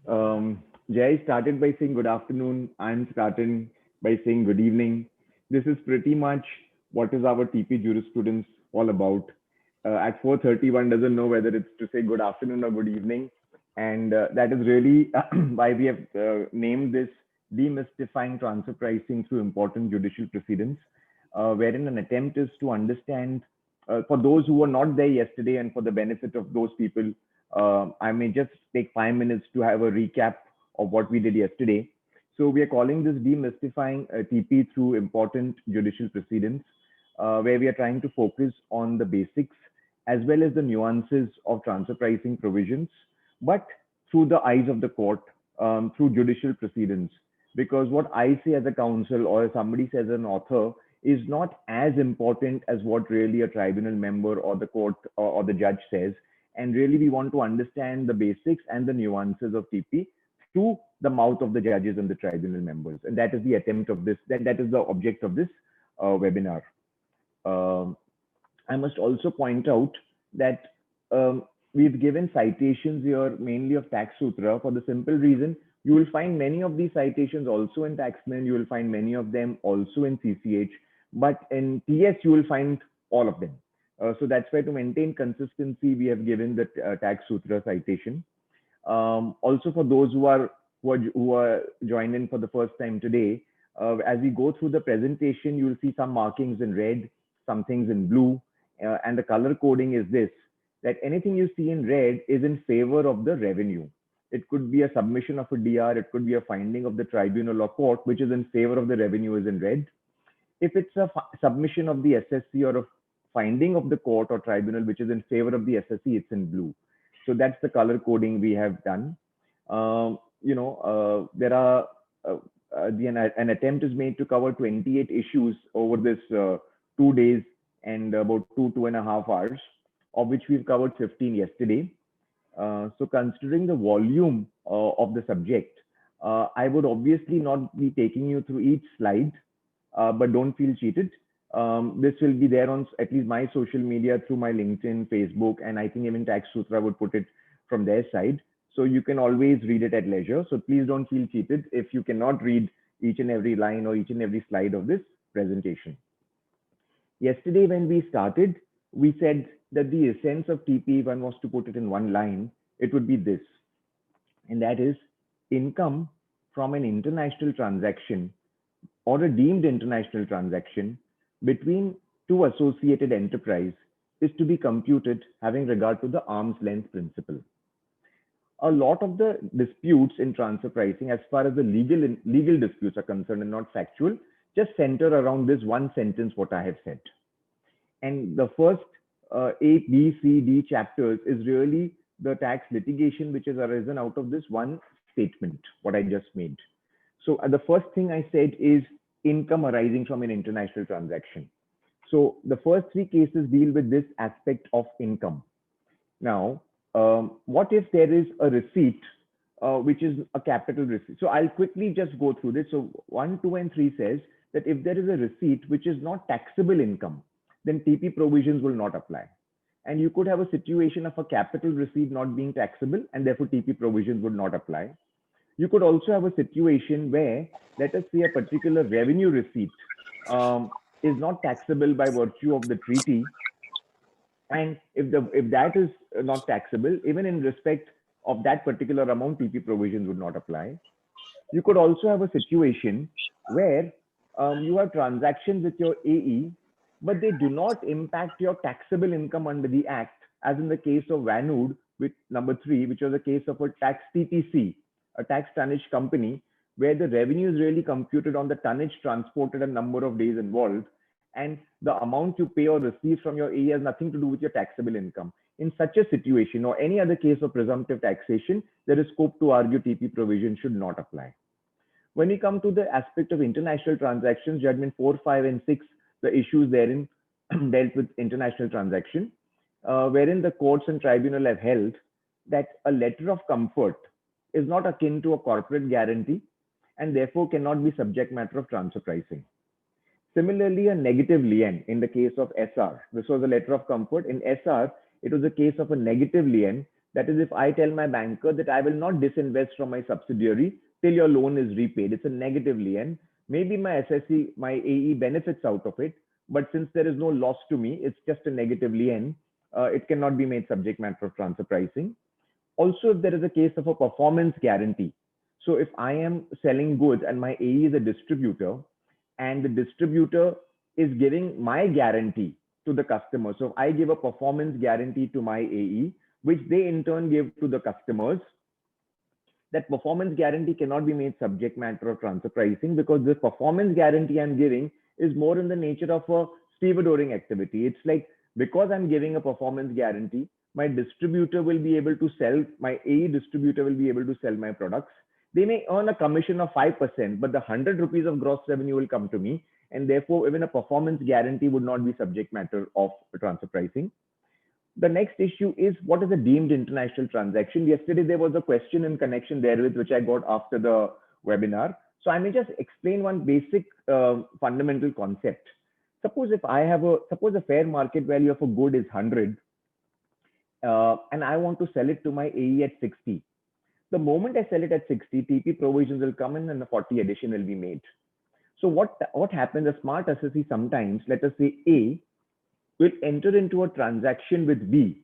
Jay started by saying good afternoon. I'm starting by saying good evening. This is pretty much what is our TP jurisprudence all about. At 4:30, one doesn't know whether it's to say good afternoon or good evening, and that is really why we have named this demystifying transfer pricing through important judicial precedents, wherein an attempt is to understand, for those who were not there yesterday, and for the benefit of those people, I may just take 5 minutes to have a recap of what we did yesterday. So we are calling this demystifying TP through important judicial precedents, where we are trying to focus on the basics as well as the nuances of transfer pricing provisions, but through the eyes of the court, through judicial precedents. Because what I say as a counsel or somebody says as an author is not as important as what really a tribunal member or the court or the judge says. And really, we want to understand the basics and the nuances of TP through the mouth of the judges and the tribunal members. And that is the attempt of this, that is the object of this webinar. Um, I must also point out that we've given citations here mainly of Tax Sutra for the simple reason you will find many of these citations also in Taxman, you will find many of them also in CCH, but in TS you will find all of them. So that's why to maintain consistency, we have given the Tax Sutra citation. Also for those who are joined in for the first time today, as we go through the presentation, you will see some markings in red, some things in blue, and the color coding is this, that anything you see in red is in favor of the revenue. It could be a submission of a DR, it could be a finding of the tribunal or court, which is in favor of the revenue is in red. If it's a submission of the SSC or a finding of the court or tribunal, which is in favor of the SSC, it's in blue. So that's the color coding we have done. There are an attempt is made to cover 28 issues over this 2 days and about 2.5 hours, of which we've covered 15 yesterday. So considering the volume of the subject, I would obviously not be taking you through each slide, but don't feel cheated. This will be there on at least my social media through my LinkedIn, Facebook, and I think even Tax Sutra would put it from their side. So you can always read it at leisure. So please don't feel cheated if you cannot read each and every line or each and every slide of this presentation. Yesterday, when we started, we said that the essence of TP, if one was to put it in one line, it would be this, and that is income from an international transaction or a deemed international transaction between two associated enterprises is to be computed having regard to the arm's length principle. A lot of the disputes in transfer pricing, as far as the legal disputes are concerned and not factual, just center around this one sentence, what I have said. And the first A, B, C, D chapters is really the tax litigation which has arisen out of this one statement, what I just made. So the first thing I said is income arising from an international transaction. So the first three cases deal with this aspect of income. Now, what if there is a receipt, which is a capital receipt? So I'll quickly just go through this. So 1, 2, and 3 says that if there is a receipt which is not taxable income, then TP provisions will not apply. And you could have a situation of a capital receipt not being taxable, and therefore TP provisions would not apply. You could also have a situation where, let us say, a particular revenue receipt is not taxable by virtue of the treaty. And if that is not taxable, even in respect of that particular amount, TP provisions would not apply. You could also have a situation where you have transactions with your AE, but they do not impact your taxable income under the Act, as in the case of Vanud with number 3, which was a case of a tax TTC, a tax tonnage company, where the revenue is really computed on the tonnage transported and number of days involved, and the amount you pay or receive from your AE has nothing to do with your taxable income. In such a situation or any other case of presumptive taxation, there is scope to argue TP provision should not apply. When we come to the aspect of international transactions, judgment 4, 5, and 6, the issues therein dealt with international transaction, wherein the courts and tribunal have held that a letter of comfort is not akin to a corporate guarantee and therefore cannot be subject matter of transfer pricing. Similarly, a negative lien in the case of SR. This was a letter of comfort. In SR, it was a case of a negative lien That is, if I tell my banker that I will not disinvest from my subsidiary till your loan is repaid, it's a negative lien. Maybe my SSE, my AE benefits out of it, but since there is no loss to me, it's just a negative lien. It cannot be made subject matter of transfer pricing. Also, if there is a case of a performance guarantee. So if I am selling goods and my AE is a distributor, and the distributor is giving my guarantee to the customer. So I give a performance guarantee to my AE, which they in turn give to the customers. That performance guarantee cannot be made subject matter of transfer pricing, because this performance guarantee I'm giving is more in the nature of a stevedoring activity. It's like, because I'm giving a performance guarantee, my distributor will be able to sell, my AE distributor will be able to sell my products. They may earn a commission of 5%, but the 100 rupees of gross revenue will come to me. And therefore, even a performance guarantee would not be subject matter of transfer pricing. The next issue is, what is a deemed international transaction? Yesterday, there was a question in connection therewith, which I got after the webinar. So I may just explain one basic fundamental concept. Suppose if I have suppose a fair market value of a good is 100, and I want to sell it to my AE at 60. The moment I sell it at 60, TP provisions will come in and a 40 addition will be made. So what happens, a smart assessee sometimes, let us say A will enter into a transaction with B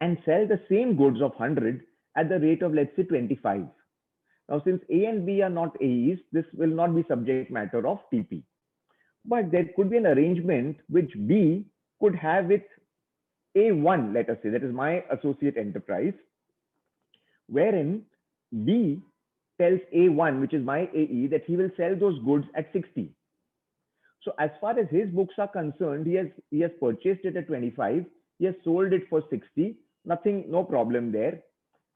and sell the same goods of 100 at the rate of, let's say, 25. Now, since A and B are not AEs, this will not be subject matter of TP. But there could be an arrangement which B could have with A1, let us say, that is my associate enterprise, wherein B tells A1, which is my AE, that he will sell those goods at 60. So as far as his books are concerned, he has purchased it at 25, he has sold it for 60, nothing, no problem there.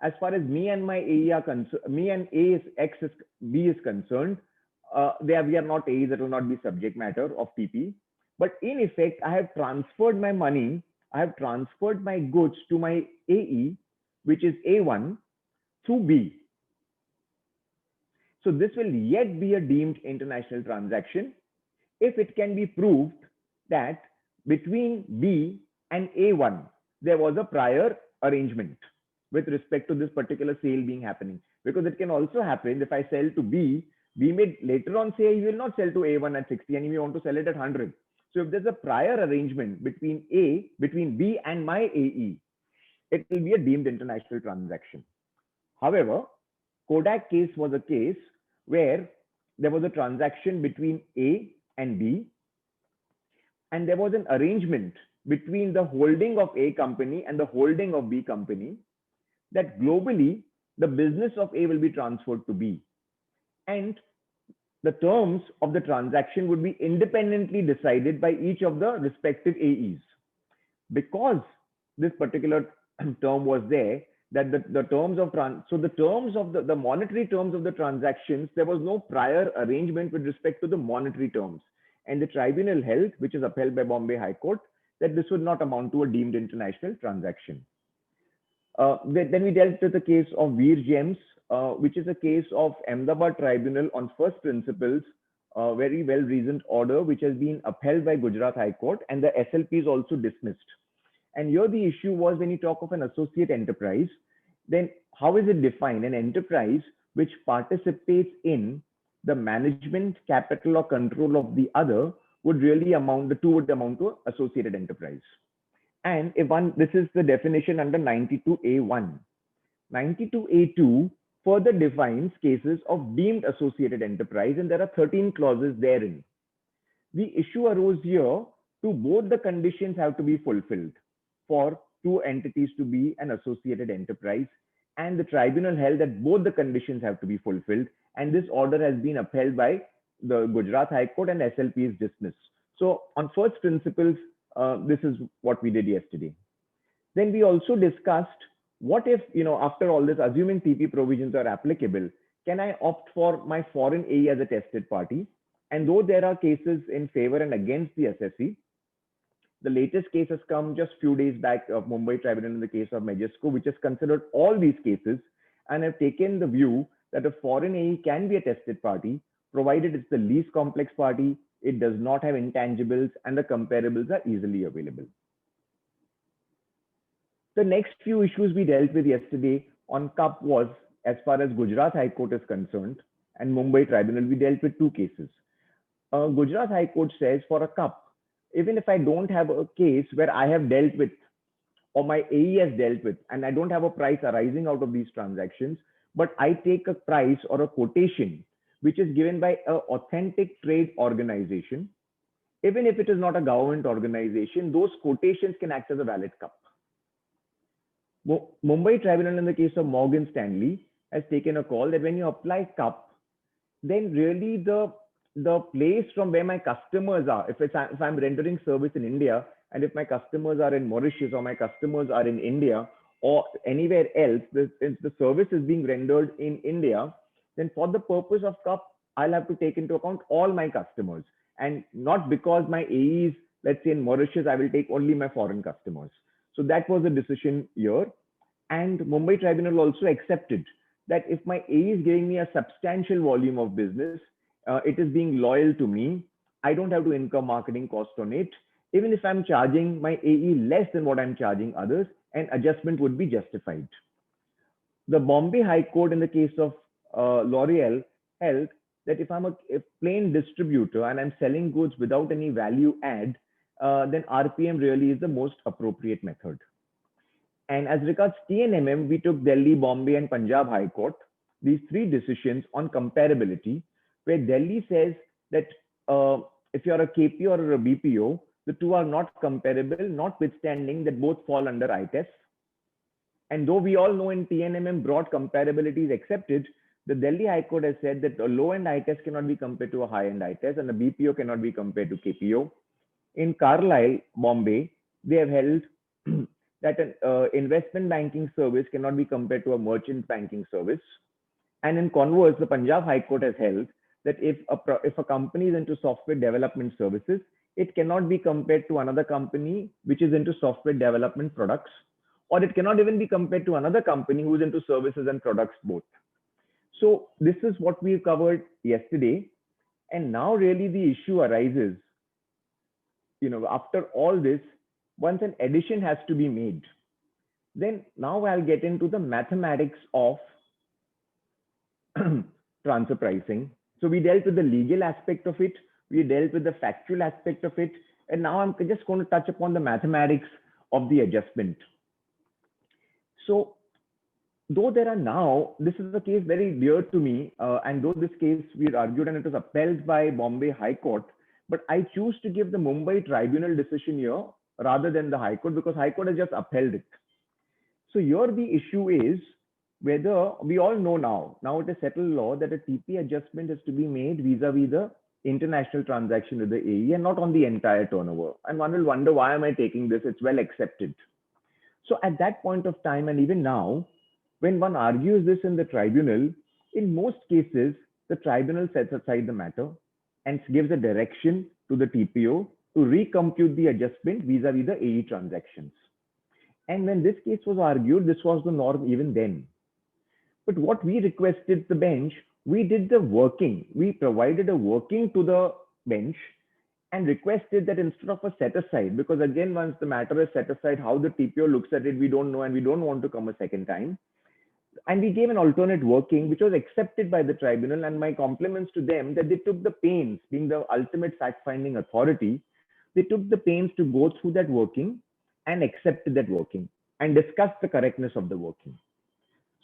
As far as me and my AE are concerned, me and A is X is B is concerned, we are not AEs, that will not be subject matter of TP. But in effect, I have transferred my money, I have transferred my goods to my AE, which is A1, through B. So this will yet be a deemed international transaction if it can be proved that between B and A1, there was a prior arrangement with respect to this particular sale being happening. Because it can also happen, if I sell to B, B may later on say he will not sell to A1 at 60 and he may want to sell it at 100. So if there's a prior arrangement between B and my AE, it will be a deemed international transaction. However, Kodak case was a case where there was a transaction between A and B, and there was an arrangement between the holding of A company and the holding of B company, that globally the business of A will be transferred to B, and the terms of the transaction would be independently decided by each of the respective AEs. Because this particular term was there, that the terms of the monetary terms of the transactions, there was no prior arrangement with respect to the monetary terms, and the tribunal held, which is upheld by Bombay High Court, that this would not amount to a deemed international transaction. Then we dealt with the case of Veer Gems, which is a case of Ahmedabad Tribunal on first principles, very well reasoned order, which has been upheld by Gujarat High Court, and the SLP is also dismissed. And here the issue was, when you talk of an associate enterprise, then how is it defined? An enterprise which participates in the management, capital, or control of the other would really amount, the two would amount to associated enterprise. And this is the definition under 92A1. 92A2 further defines cases of deemed associated enterprise, and there are 13 clauses therein. The issue arose here to both the conditions have to be fulfilled for two entities to be an associated enterprise, and the tribunal held that both the conditions have to be fulfilled, and this order has been upheld by the Gujarat High Court, and SLP is dismissed. So on first principles, this is what we did yesterday. Then we also discussed, what if, after all this, assuming TP provisions are applicable, can I opt for my foreign AE as a tested party? And though there are cases in favor and against the assessee, the latest case has come just few days back of Mumbai Tribunal in the case of Majesco, which has considered all these cases and have taken the view that a foreign AE can be a tested party, provided it's the least complex party, it does not have intangibles, and the comparables are easily available. The next few issues we dealt with yesterday on CUP was, as far as Gujarat High Court is concerned and Mumbai Tribunal, we dealt with two cases. Gujarat High Court says for a CUP, even if I don't have a case where I have dealt with or my AE has dealt with, and I don't have a price arising out of these transactions, but I take a price or a quotation which is given by an authentic trade organization, even if it is not a government organization, those quotations can act as a valid CUP. Mumbai Tribunal, in the case of Morgan Stanley, has taken a call that when you apply CUP, then really the place from where my customers are, if I'm rendering service in India, and if my customers are in Mauritius or my customers are in India or anywhere else, if the service is being rendered in India, then for the purpose of CUP, I'll have to take into account all my customers, and not because my AE is, let's say in Mauritius, I will take only my foreign customers. So that was the decision here. And Mumbai Tribunal also accepted that if my AE is giving me a substantial volume of business, it is being loyal to me, I don't have to incur marketing cost on it. Even if I'm charging my AE less than what I'm charging others, an adjustment would be justified. The Bombay High Court, in the case of L'Oreal, held that if I'm a plain distributor and I'm selling goods without any value add, then RPM really is the most appropriate method. And as regards TNMM, we took Delhi, Bombay, and Punjab High Court, these three decisions on comparability, where Delhi says that if you're a KP or a BPO, the two are not comparable, notwithstanding that both fall under ITES. And though we all know in TNMM broad comparability is accepted, the Delhi High Court has said that a low-end ITES cannot be compared to a high-end ITES, and a BPO cannot be compared to KPO. In Carlisle, Bombay, they have held that an investment banking service cannot be compared to a merchant banking service. And in converse, the Punjab High Court has held that if a company is into software development services, it cannot be compared to another company which is into software development products, or it cannot even be compared to another company who's into services and products both. So this is what we covered yesterday. And now really the issue arises, after all this, once an addition has to be made, then now I'll get into the mathematics of transfer pricing. So we dealt with the legal aspect of it, we dealt with the factual aspect of it, and now I'm just going to touch upon the mathematics of the adjustment. So though there are now, this is a case very dear to me, and though this case we argued and it was upheld by Bombay High Court, but I choose to give the Mumbai Tribunal decision here rather than the High Court, because High Court has just upheld it. So here the issue is whether, we all know now it is settled law that a TP adjustment is to be made vis-a-vis the international transaction with the AE and not on the entire turnover. And one will wonder, why am I taking this? It's well accepted. So at that point of time, and even now, when one argues this in the tribunal, in most cases, the tribunal sets aside the matter and gives a direction to the TPO to recompute the adjustment vis-a-vis the AE transactions. And when this case was argued, this was the norm even then. But what we requested the bench, we did the working. We provided a working to the bench and requested that instead of a set aside, because again, once the matter is set aside, how the TPO looks at it, we don't know, and we don't want to come a second time. And we gave an alternate working, which was accepted by the tribunal, and my compliments to them that they took the pains, being the ultimate fact-finding authority, they took the pains to go through that working and accepted that working and discussed the correctness of the working.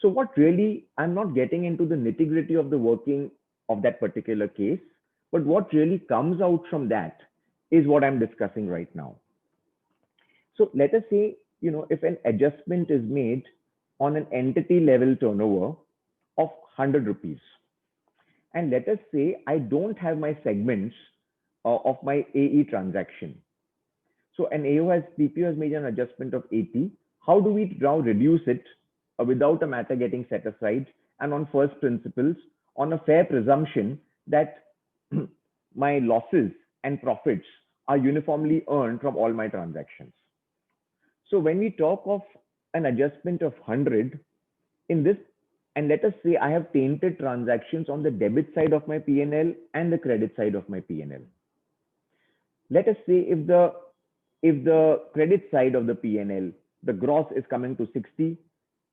So what really, I'm not getting into the nitty-gritty of the working of that particular case, but what really comes out from that is what I'm discussing right now. So let us say, if an adjustment is made on an entity level turnover of 100 rupees, and let us say I don't have my segments of my AE transaction. So an BPO has made an adjustment of 80. How do we now reduce it without a matter getting set aside and on first principles, on a fair presumption that my losses and profits are uniformly earned from all my transactions? So when we talk of an adjustment of 100 in this, and let us say I have tainted transactions on the debit side of my P&L and the credit side of my P&L. Let us say if the credit side of the P&L the gross is coming to 60.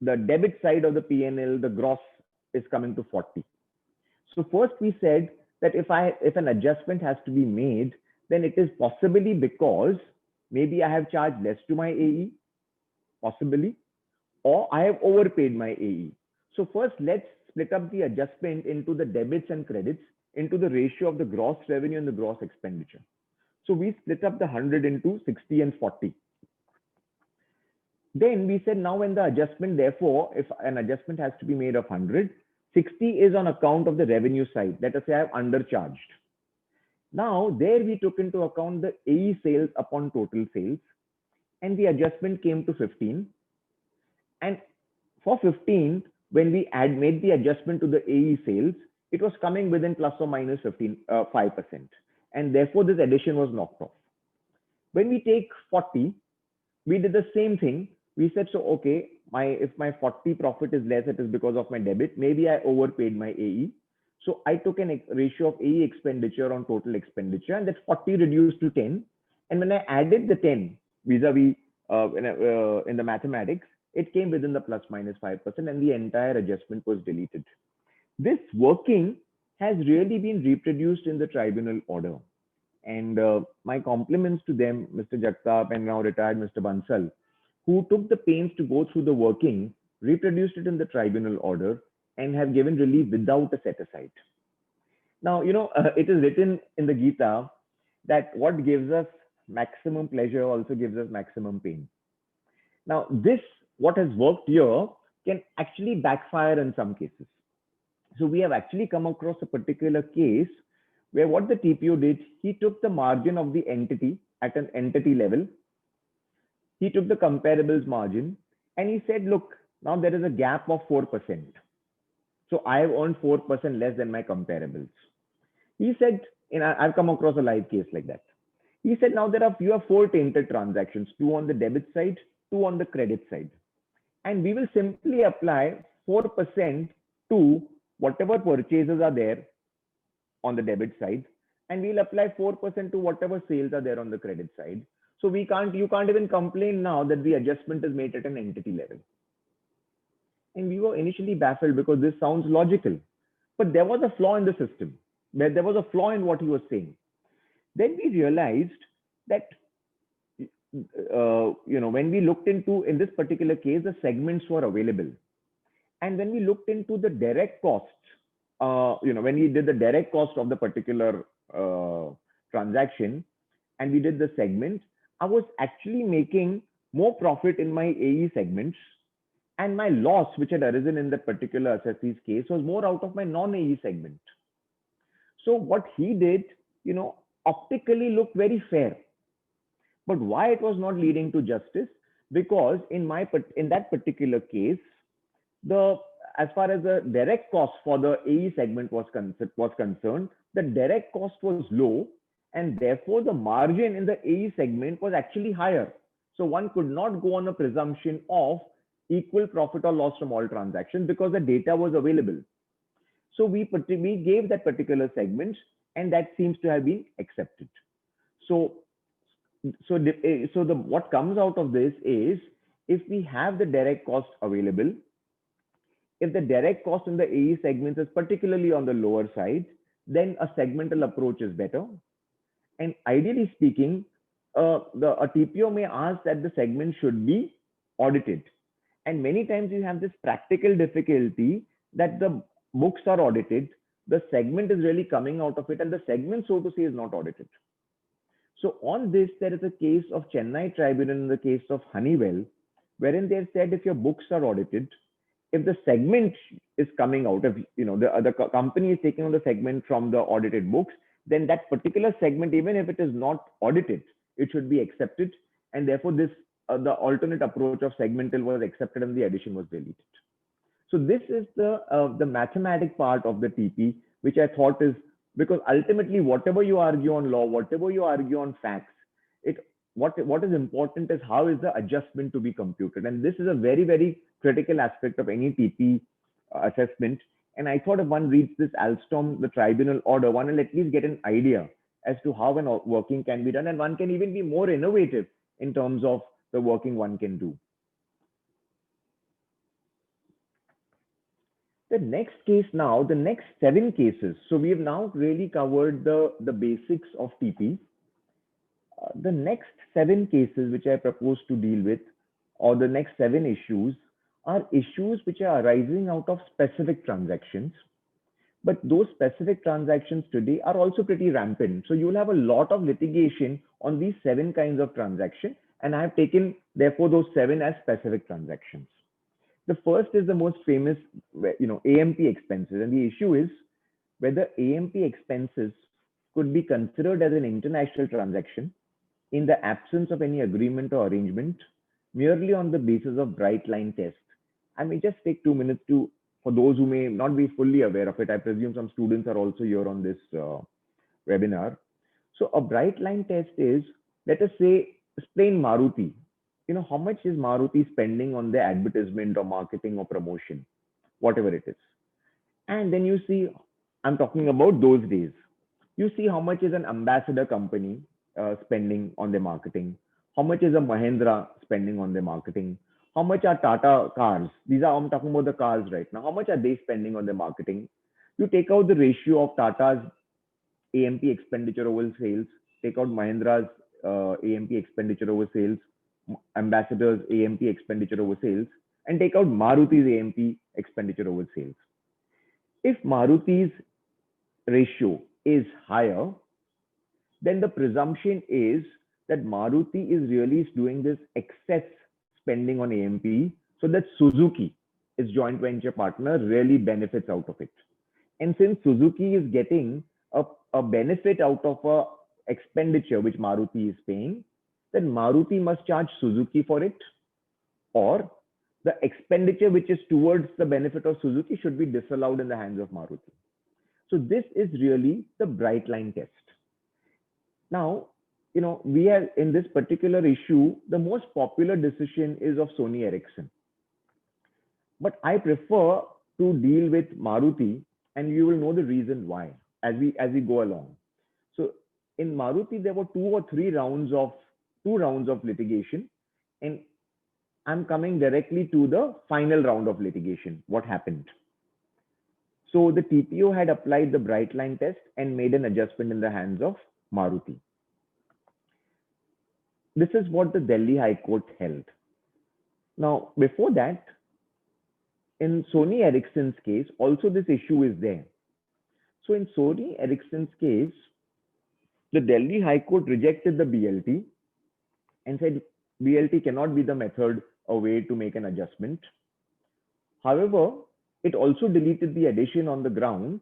The debit side of the P&L, the gross is coming to 40. So first we said that if an adjustment has to be made, then it is possibly because maybe I have charged less to my AE, possibly, or I have overpaid my AE. So first, let's split up the adjustment into the debits and credits into the ratio of the gross revenue and the gross expenditure. So we split up the 100 into 60 and 40. Then we said now when the adjustment, therefore, if an adjustment has to be made of 100, 60 is on account of the revenue side. Let us say I have undercharged. Now there we took into account the AE sales upon total sales, and the adjustment came to 15. And for 15, when we made the adjustment to the AE sales, it was coming within plus or minus 5%. And therefore this addition was knocked off. When we take 40, we did the same thing. We said, so, okay, if my 40 profit is less, it is because of my debit. Maybe I overpaid my AE. So I took a ratio of AE expenditure on total expenditure, and that 40 reduced to 10. And when I added the 10 vis-a-vis in the mathematics, it came within the plus minus 5%, and the entire adjustment was deleted. This working has really been reproduced in the tribunal order. And my compliments to them, Mr. Jagtap and now retired Mr. Bansal, who took the pains to go through the working, reproduced it in the tribunal order, and have given relief without a set aside. Now, it is written in the Gita that what gives us maximum pleasure also gives us maximum pain. Now, what has worked here can actually backfire in some cases. So we have actually come across a particular case where what the TPO did, he took the margin of the entity at an entity level. He took the comparables margin and he said, look, now there is a gap of 4%. So I have earned 4% less than my comparables. He said, I've come across a live case like that. He said, now you have 4 tainted transactions, 2 on the debit side, 2 on the credit side. And we will simply apply 4% to whatever purchases are there on the debit side, and we'll apply 4% to whatever sales are there on the credit side. So you can't even complain now that the adjustment is made at an entity level. And we were initially baffled because this sounds logical, but there was a flaw in the system. There was a flaw in what he was saying. Then we realized that when we looked into, in this particular case, the segments were available. And when we looked into the direct costs, when we did the direct cost of the particular transaction and we did the segment, I was actually making more profit in my AE segments, and my loss, which had arisen in that particular assessee's case, was more out of my non-AE segment. So what he did, optically looked very fair. But why it was not leading to justice? Because in that particular case, as far as the direct cost for the AE segment was concerned, the direct cost was low, and therefore the margin in the AE segment was actually higher. So one could not go on a presumption of equal profit or loss from all transactions because the data was available. So we gave that particular segment, and that seems to have been accepted. So what comes out of this is, if we have the direct cost available, if the direct cost in the AE segments is particularly on the lower side, then a segmental approach is better. And ideally speaking, a TPO may ask that the segment should be audited. And many times you have this practical difficulty that the books are audited, the segment is really coming out of it, and the segment, so to say, is not audited. So on this, there is a case of Chennai Tribunal in the case of Honeywell, wherein they said if your books are audited, if the segment is coming out, if the company is taking on the segment from the audited books, then that particular segment, even if it is not audited, it should be accepted, and therefore the alternate approach of segmental was accepted and the addition was deleted. So this is the mathematic part of the TP, which I thought is, because ultimately whatever you argue on law, whatever you argue on facts, what is important is how is the adjustment to be computed. And this is a very, very critical aspect of any TP assessment. And I thought if one reads this Alstom, the tribunal order, one will at least get an idea as to how an working can be done. And one can even be more innovative in terms of the working one can do. The next case now, the next 7 cases. So we have now really covered the basics of TP. The next 7 cases which I propose to deal with, or the next 7 issues, are issues which are arising out of specific transactions. But those specific transactions today are also pretty rampant. So you'll have a lot of litigation on these 7 kinds of transactions. And I have taken, therefore, those 7 as specific transactions. The first is the most famous, AMP expenses. And the issue is whether AMP expenses could be considered as an international transaction in the absence of any agreement or arrangement, merely on the basis of bright line test. I may just take 2 minutes for those who may not be fully aware of it. I presume some students are also here on this webinar. So a bright line test is, let us say, explain Maruti. How much is Maruti spending on their advertisement or marketing or promotion, whatever it is. And then you see, I'm talking about those days. You see how much is an ambassador company spending on their marketing, how much is a Mahindra spending on their marketing, how much are Tata cars, I'm talking about the cars right now, how much are they spending on their marketing. You take out the ratio of Tata's AMP expenditure over sales, take out Mahindra's AMP expenditure over sales, ambassador's AMP expenditure over sales, and take out Maruti's AMP expenditure over sales. If Maruti's ratio is higher, then the presumption is that Maruti is really doing this excess spending on AMP so that Suzuki, its joint venture partner, really benefits out of it. And since Suzuki is getting a benefit out of a expenditure which Maruti is paying, then Maruti must charge Suzuki for it, or the expenditure which is towards the benefit of Suzuki should be disallowed in the hands of Maruti. So this is really the bright line test. Now, we are in this particular issue, the most popular decision is of Sony Ericsson. But I prefer to deal with Maruti, and you will know the reason why as we go along. So in Maruti, there were 2 or 3 rounds of litigation, and I'm coming directly to the final round of litigation. What happened? So the TPO had applied the bright line test and made an adjustment in the hands of Maruti. This is what the Delhi High Court held. Now, before that, in Sony Ericsson's case, also this issue is there. So in Sony Ericsson's case, the Delhi High Court rejected the BLT and said BLT cannot be the method or way to make an adjustment. However, it also deleted the addition on the ground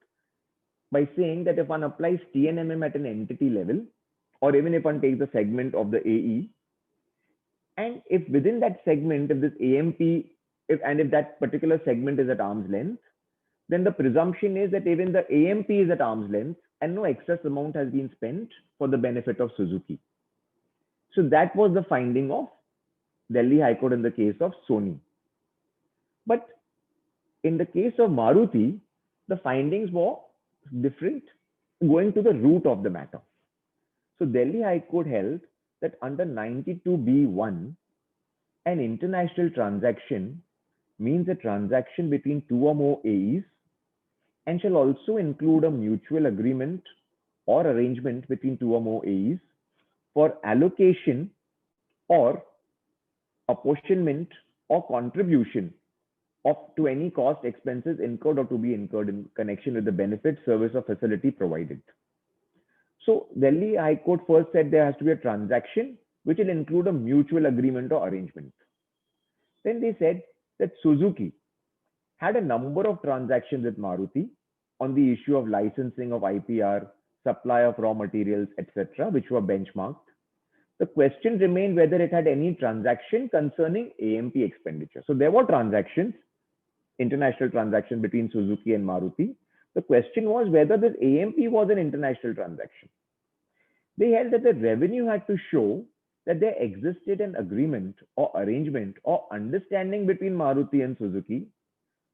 by saying that if one applies TNMM at an entity level, or even if one takes the segment of the AE, and if within that segment, if this AMP, if that particular segment is at arm's length, then the presumption is that even the AMP is at arm's length and no excess amount has been spent for the benefit of Suzuki. So that was the finding of Delhi High Court in the case of Sony. But in the case of Maruti, the findings were different, going to the root of the matter. So Delhi High Court held that under 92B1, an international transaction means a transaction between 2 or more AEs and shall also include a mutual agreement or arrangement between 2 or more AEs for allocation or apportionment or contribution to any cost, expenses incurred or to be incurred in connection with the benefit, service, or facility provided. So Delhi High Court first said there has to be a transaction which will include a mutual agreement or arrangement. Then they said that Suzuki had a number of transactions with Maruti on the issue of licensing of IPR, supply of raw materials, etc., which were benchmarked. The question remained whether it had any transaction concerning AMP expenditure. So there were transactions, international transactions between Suzuki and Maruti. The question was whether this AMP was an international transaction. They held that the revenue had to show that there existed an agreement or arrangement or understanding between Maruti and Suzuki,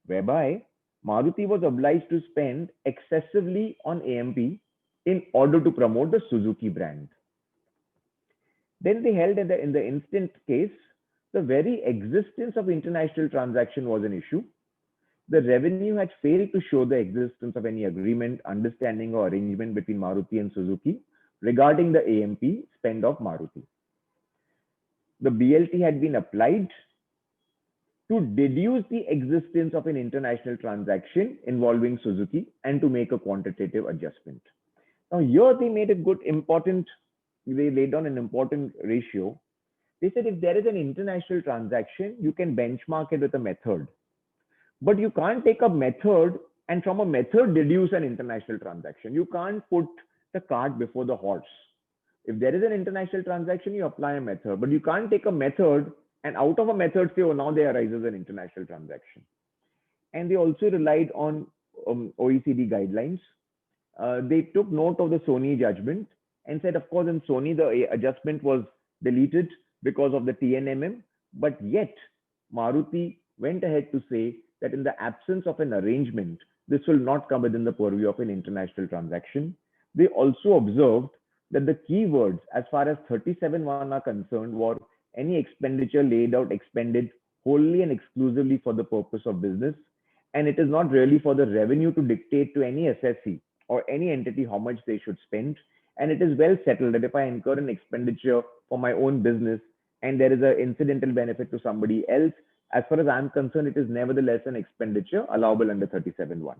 whereby Maruti was obliged to spend excessively on AMP in order to promote the Suzuki brand. Then they held that in the instant case, the very existence of international transaction was an issue. the revenue had failed to show the existence of any agreement, understanding, or arrangement between Maruti and Suzuki regarding the AMP spend of Maruti. The BLT had been applied to deduce the existence of an international transaction involving Suzuki and to make a quantitative adjustment. Now, here they made a they laid down an important ratio. They said if there is an international transaction, you can benchmark it with a method. But you can't take a method and from a method deduce an international transaction. You can't put the cart before the horse. If there is an international transaction, you apply a method, but you can't take a method and out of a method say, oh, now there arises an international transaction. And they also relied on OECD guidelines. They took note of the Sony judgment and said, of course, in Sony, the adjustment was deleted because of the TNMM, but yet Maruti went ahead to say that in the absence of an arrangement, this will not come within the purview of an international transaction. They also observed that the keywords as far as 37(1) are concerned were any expenditure laid out expended wholly and exclusively for the purpose of business. And it is not really for the revenue to dictate to any assessee or any entity how much they should spend. And it is well settled that if I incur an expenditure for my own business and there is an incidental benefit to somebody else, as far as I'm concerned, it is nevertheless an expenditure allowable under 37(1).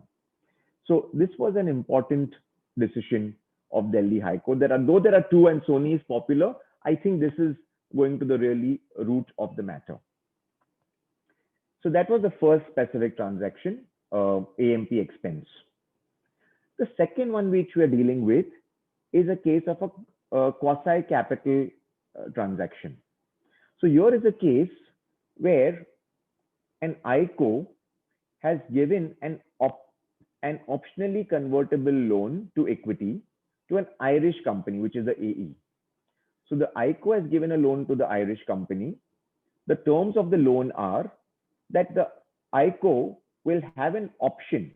So this was an important decision of Delhi High Court. Though there are two and Sony is popular, I think this is going to the really root of the matter. So that was the first specific transaction, AMP expense. The second one which we are dealing with is a case of a quasi-capital transaction. So here is a case where an ICO has given an optionally convertible loan to equity to an Irish company, which is the AE. So the ICO has given a loan to the Irish company. The terms of the loan are that the ICO will have an option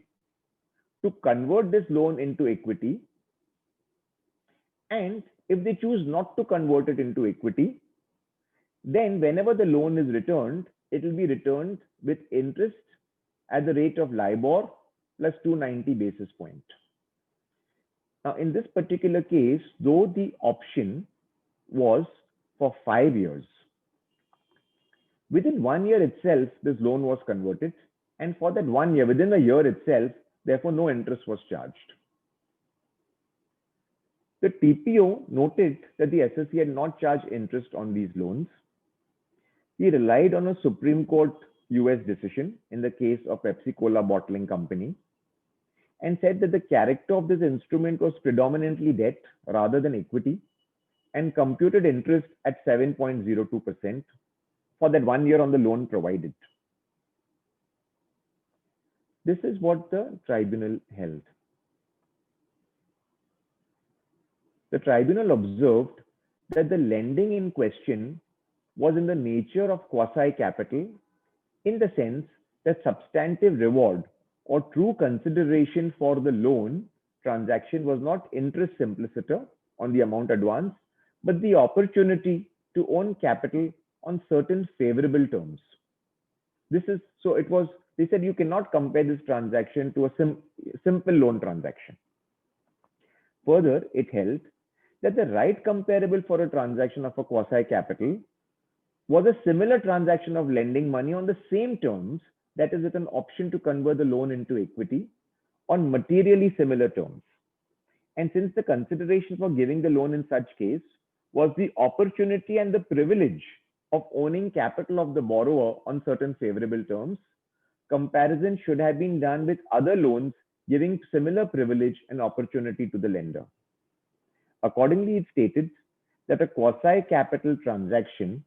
to convert this loan into equity. And if they choose not to convert it into equity, then whenever the loan is returned, it will be returned with interest at the rate of LIBOR plus 290 basis points. Now, in this particular case, though the option was for 5 years, within 1 year itself, this loan was converted. And for that 1 year, within a year itself, therefore, no interest was charged. The TPO noted that the SSE had not charged interest on these loans. He relied on a Supreme Court US decision in the case of Pepsi Cola Bottling Company and said that the character of this instrument was predominantly debt rather than equity and computed interest at 7.02% for that 1 year on the loan provided. This is what the tribunal held. The tribunal observed that the lending in question was in the nature of quasi-capital in the sense that substantive reward or true consideration for the loan transaction was not interest simpliciter on the amount advanced, but the opportunity to own capital on certain favorable terms. They said you cannot compare this transaction to a simple loan transaction. Further, it held that the right comparable for a transaction of a quasi-capital was a similar transaction of lending money on the same terms, that is with an option to convert the loan into equity on materially similar terms. And since the consideration for giving the loan in such case was the opportunity and the privilege of owning capital of the borrower on certain favorable terms, comparison should have been done with other loans giving similar privilege and opportunity to the lender. Accordingly, it stated that a quasi-capital transaction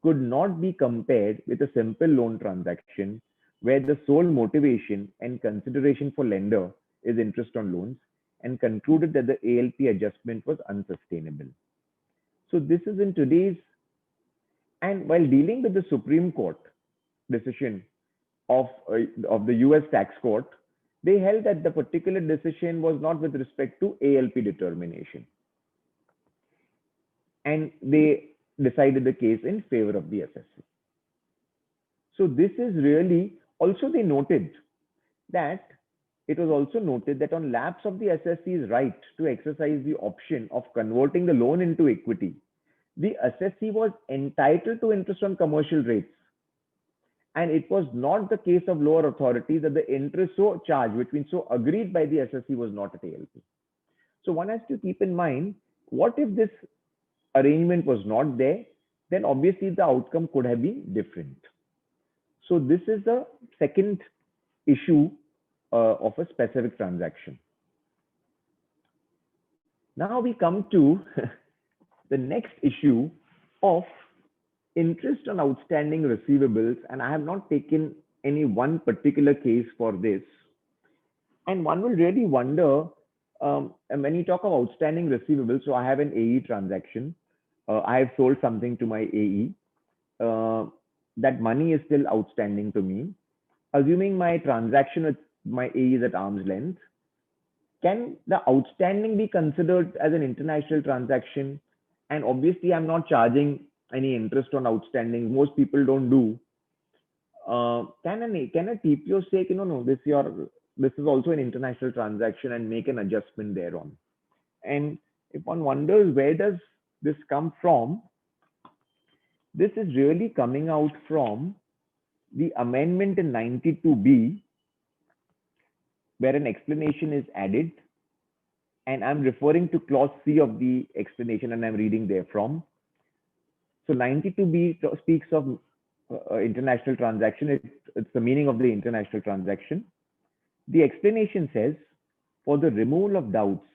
could not be compared with a simple loan transaction where the sole motivation and consideration for lender is interest on loans, and concluded that the ALP adjustment was unsustainable. So this is in today's, and while dealing with the Supreme Court decision of the US tax court, they held that the particular decision was not with respect to ALP determination. And they decided the case in favor of the SSE. So this is really Also, they noted that it was also noted that on lapse of the assessee's right to exercise the option of converting the loan into equity, the assessee was entitled to interest on commercial rates. And it was not the case of lower authority that the interest so charged, which means so agreed by the assessee, was not at ALP. So one has to keep in mind, what if this arrangement was not there? Then obviously the outcome could have been different. So this is the second issue of a specific transaction. Now we come to the next issue of interest on outstanding receivables, and I have not taken any one particular case for this. And one will really wonder, when you talk of outstanding receivables, so I have an AE transaction. I have sold something to my AE. That money is still outstanding to me. Assuming my transaction with my AE is at arm's length, can the outstanding be considered as an international transaction? And obviously, I'm not charging any interest on outstanding. Most people don't do. Can a TPO say, no, this is also an international transaction, and make an adjustment thereon? And if one wonders where does this come from, this is really coming out from the amendment in 92B, where an explanation is added. And I'm referring to clause C of the explanation, and I'm reading therefrom. So 92B speaks of international transaction. It's the meaning of the international transaction. The explanation says, for the removal of doubts,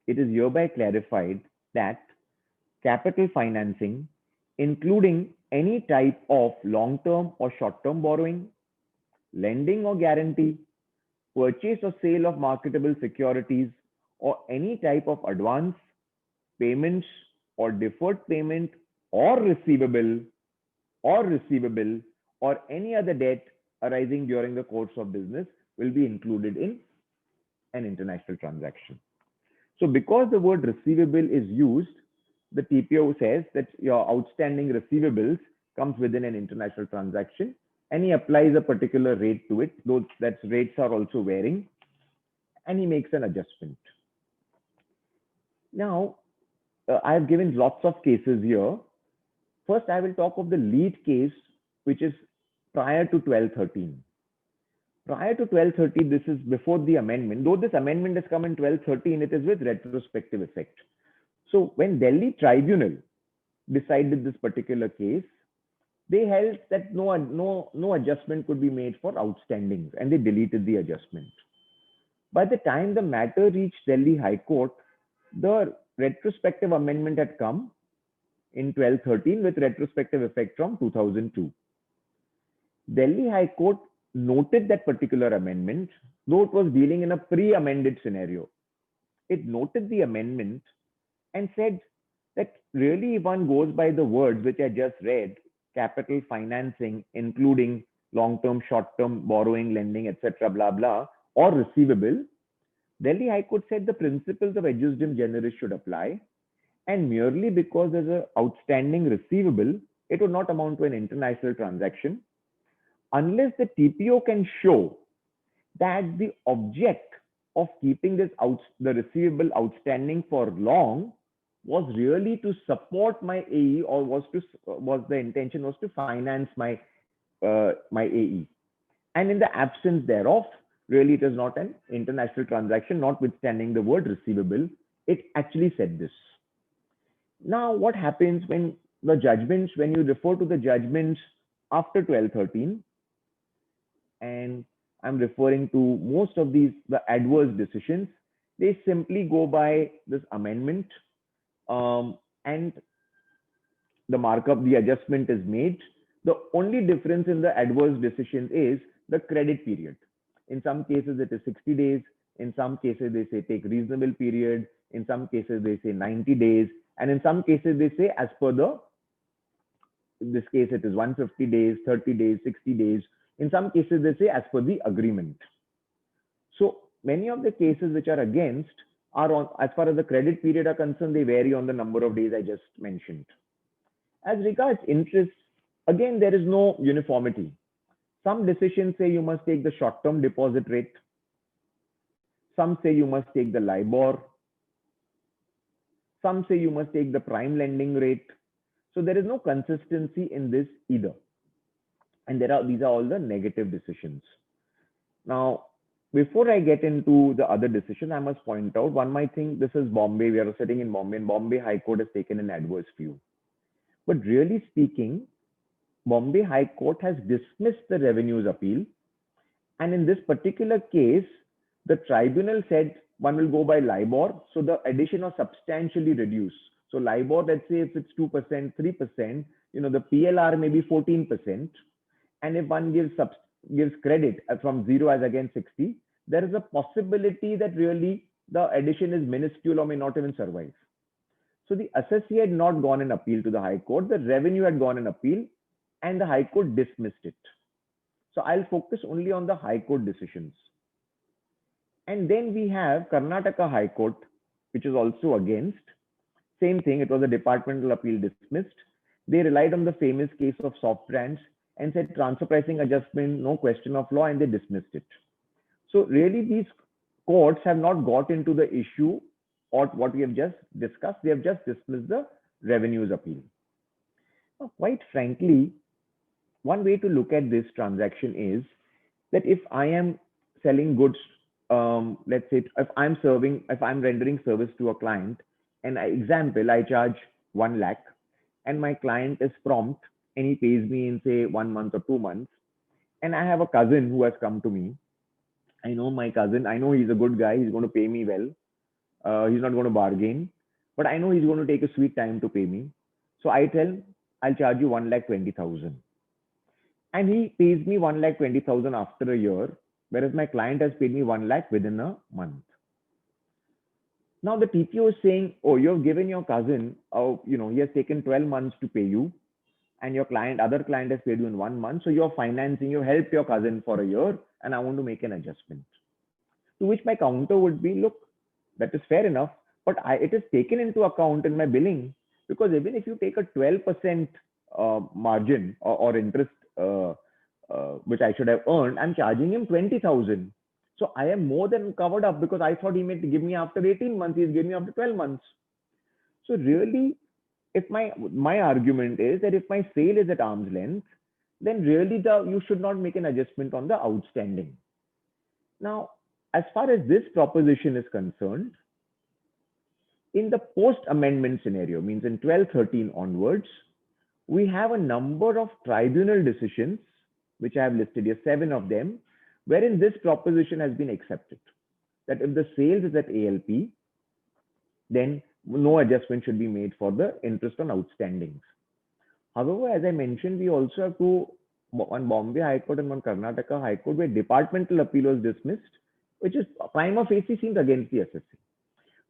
it is hereby clarified that capital financing, including any type of long-term or short-term borrowing, lending or guarantee, purchase or sale of marketable securities, or any type of advance, payments, or deferred payment, or receivable, or any other debt arising during the course of business will be included in an international transaction. So because the word receivable is used, the TPO says that your outstanding receivables comes within an international transaction, and he applies a particular rate to it, though that rates are also varying, and he makes an adjustment. Now, I have given lots of cases here. First, I will talk of the lead case, which is prior to 1213. Prior to 1213, this is before the amendment. Though this amendment has come in 1213, it is with retrospective effect. So when Delhi Tribunal decided this particular case, they held that no adjustment could be made for outstandings, and they deleted the adjustment. By the time the matter reached Delhi High Court, the retrospective amendment had come in 1213 with retrospective effect from 2002. Delhi High Court noted that particular amendment, though it was dealing in a pre-amended scenario. It noted the amendment and said that really, if one goes by the words which I just read, capital financing, including long-term, short-term borrowing, lending, etc., blah, blah, or receivable, Delhi High Court said the principles of ejusdem generis should apply, and merely because there's an outstanding receivable, it would not amount to an international transaction unless the TPO can show that the object of keeping the receivable outstanding for long was really to support my AE, or was the intention was to finance my AE. And in the absence thereof, really it is not an international transaction, notwithstanding the word receivable. It actually said this. Now, what happens when the judgments, when you refer to the judgments after 1213, and I'm referring to most of these, the adverse decisions, they simply go by this amendment, and the markup, the adjustment is made. The only difference in the adverse decision is the credit period. In some cases, it is 60 days. In some cases, they say take reasonable period. In some cases, they say 90 days. And in some cases, they say as per in this case, it is 150 days, 30 days, 60 days. In some cases, they say as per the agreement. So many of the cases which are against are on, as far as the credit period are concerned, they vary on the number of days I just mentioned. As regards interest, again, there is no uniformity. Some decisions say you must take the short-term deposit rate. Some say you must take the LIBOR. Some say you must take the prime lending rate. So there is no consistency in this either. And these are all the negative decisions. Now, before I get into the other decision, I must point out one might think this is Bombay. We are sitting in Bombay, and Bombay High Court has taken an adverse view. But really speaking, Bombay High Court has dismissed the revenues appeal. And in this particular case, the tribunal said one will go by LIBOR. So the addition was substantially reduced. So LIBOR, let's say if it's 2%, 3%, the PLR may be 14%. And if one gives credit from 0 as against 60, there is a possibility that really the addition is minuscule or may not even survive. So the assessee had not gone and appeal to the High Court. The revenue had gone and appeal, and the High Court dismissed it. So I'll focus only on the High Court decisions. And then we have Karnataka High Court, which is also against. Same thing, it was a departmental appeal dismissed. They relied on the famous case of Soft Brands and said transfer pricing adjustment, no question of law, and they dismissed it. So really these courts have not got into the issue or what we have just discussed. They have just dismissed the revenues appeal. Now, quite frankly, one way to look at this transaction is that if I am selling goods, let's say if I'm rendering service to a client, and I charge 1 lakh, and my client is prompt and he pays me in say 1 month or 2 months, and I have a cousin who has come to me. I know my cousin, I know he's a good guy, he's going to pay me well. He's not going to bargain, but I know he's going to take a sweet time to pay me. So I tell, I'll charge you 1,20,000. And he pays me 1,20,000 after a year, whereas my client has paid me 1 lakh within a month. Now the TPO is saying, oh, you've given your cousin, he has taken 12 months to pay you, and your other client has paid you in 1 month. So you're financing, you helped your cousin for a year, and I want to make an adjustment. To which my counter would be, look, that is fair enough, but it is taken into account in my billing, because even if you take a 12% margin or interest, which I should have earned, I'm charging him 20,000. So I am more than covered up, because I thought he may give me after 18 months, he's giving me after 12 months. So really, if my argument is that if my sale is at arm's length, then really you should not make an adjustment on the outstanding. Now, as far as this proposition is concerned, in the post-amendment scenario, means in 1213 onwards, we have a number of tribunal decisions, which I have listed here, 7 of them, wherein this proposition has been accepted. That if the sales is at ALP, then no adjustment should be made for the interest on outstandings. However, as I mentioned, we also have one Bombay High Court and one Karnataka High Court, where departmental appeal was dismissed, which is prima facie seems against the assessee.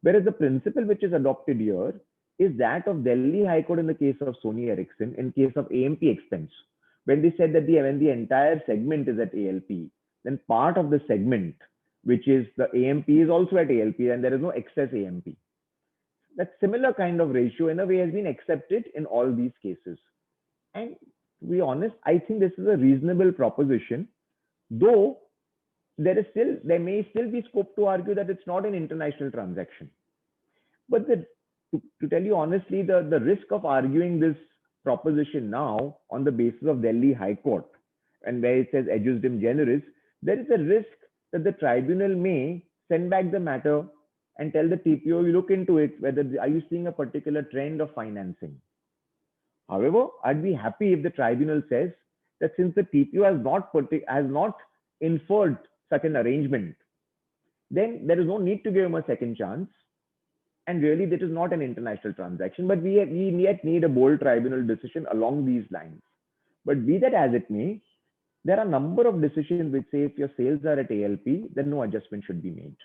Whereas the principle which is adopted here is that of Delhi High Court in the case of Sony Ericsson, in case of AMP expense, when they said that when the entire segment is at ALP, then part of the segment, which is the AMP, is also at ALP, and there is no excess AMP. That similar kind of ratio in a way has been accepted in all these cases. And to be honest, I think this is a reasonable proposition, though there may still be scope to argue that it's not an international transaction. But to tell you honestly, the risk of arguing this proposition now on the basis of Delhi High Court, and where it says adjustum generis, there is a risk that the tribunal may send back the matter and tell the TPO, you look into it, are you seeing a particular trend of financing? However, I'd be happy if the tribunal says that since the TPO has not inferred such an arrangement, then there is no need to give him a second chance. And really, this is not an international transaction, but we yet need a bold tribunal decision along these lines. But be that as it may, there are a number of decisions which say if your sales are at ALP, then no adjustment should be made.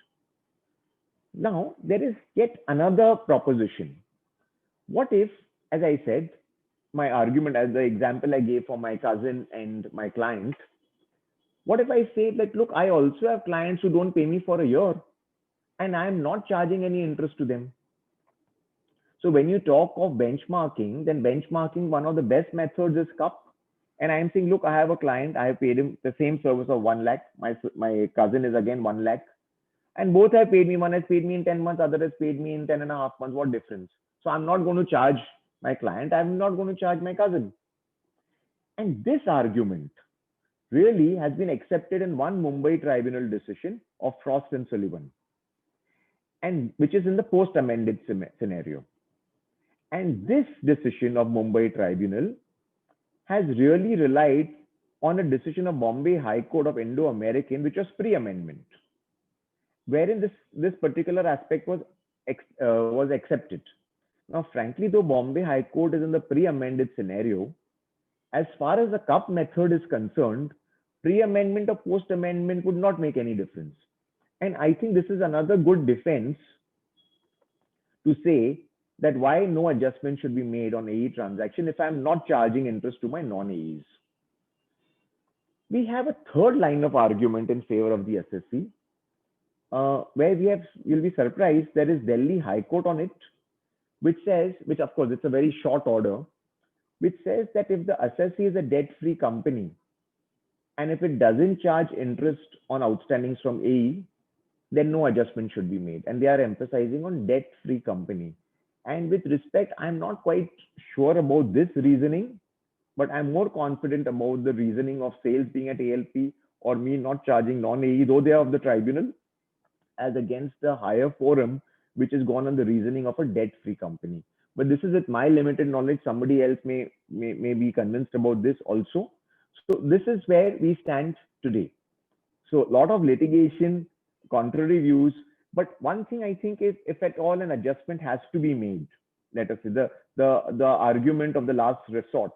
Now, there is yet another proposition. What if, as I said, my argument, as the example I gave for my cousin and my client, what if I say that, look, I also have clients who don't pay me for a year, and I'm not charging any interest to them. So when you talk of benchmarking, then benchmarking, one of the best methods is CUP. And I'm saying, look, I have a client, I have paid him the same service of 1 lakh. My cousin is again 1 lakh. And both have paid me. One has paid me in 10 months, other has paid me in 10 and a half months. What difference? So I'm not going to charge my client. I'm not going to charge my cousin. And this argument really has been accepted in one Mumbai tribunal decision of Frost and Sullivan, and which is in the post-amended scenario. And this decision of Mumbai tribunal has really relied on a decision of Bombay High Court of Indo-American, which was pre-amendment, wherein this particular aspect was accepted. Now, frankly, though Bombay High Court is in the pre-amended scenario, as far as the cup method is concerned, pre-amendment or post-amendment would not make any difference. And I think this is another good defense to say that why no adjustment should be made on AE transaction if I'm not charging interest to my non-AEs. We have a third line of argument in favor of the assessee, where you'll be surprised, there is Delhi High Court on it, which says, which of course it's a very short order, which says that if the assessee is a debt-free company, and if it doesn't charge interest on outstandings from AE, then no adjustment should be made. And they are emphasizing on debt-free company. And with respect, I'm not quite sure about this reasoning, but I'm more confident about the reasoning of sales being at ALP or me not charging non-AE, though they are of the tribunal, as against the higher forum, which has gone on the reasoning of a debt-free company. But this is with my limited knowledge. Somebody else may be convinced about this also. So this is where we stand today. So a lot of litigation, contrary views, but one thing I think is, if at all an adjustment has to be made, let us say the argument of the last resort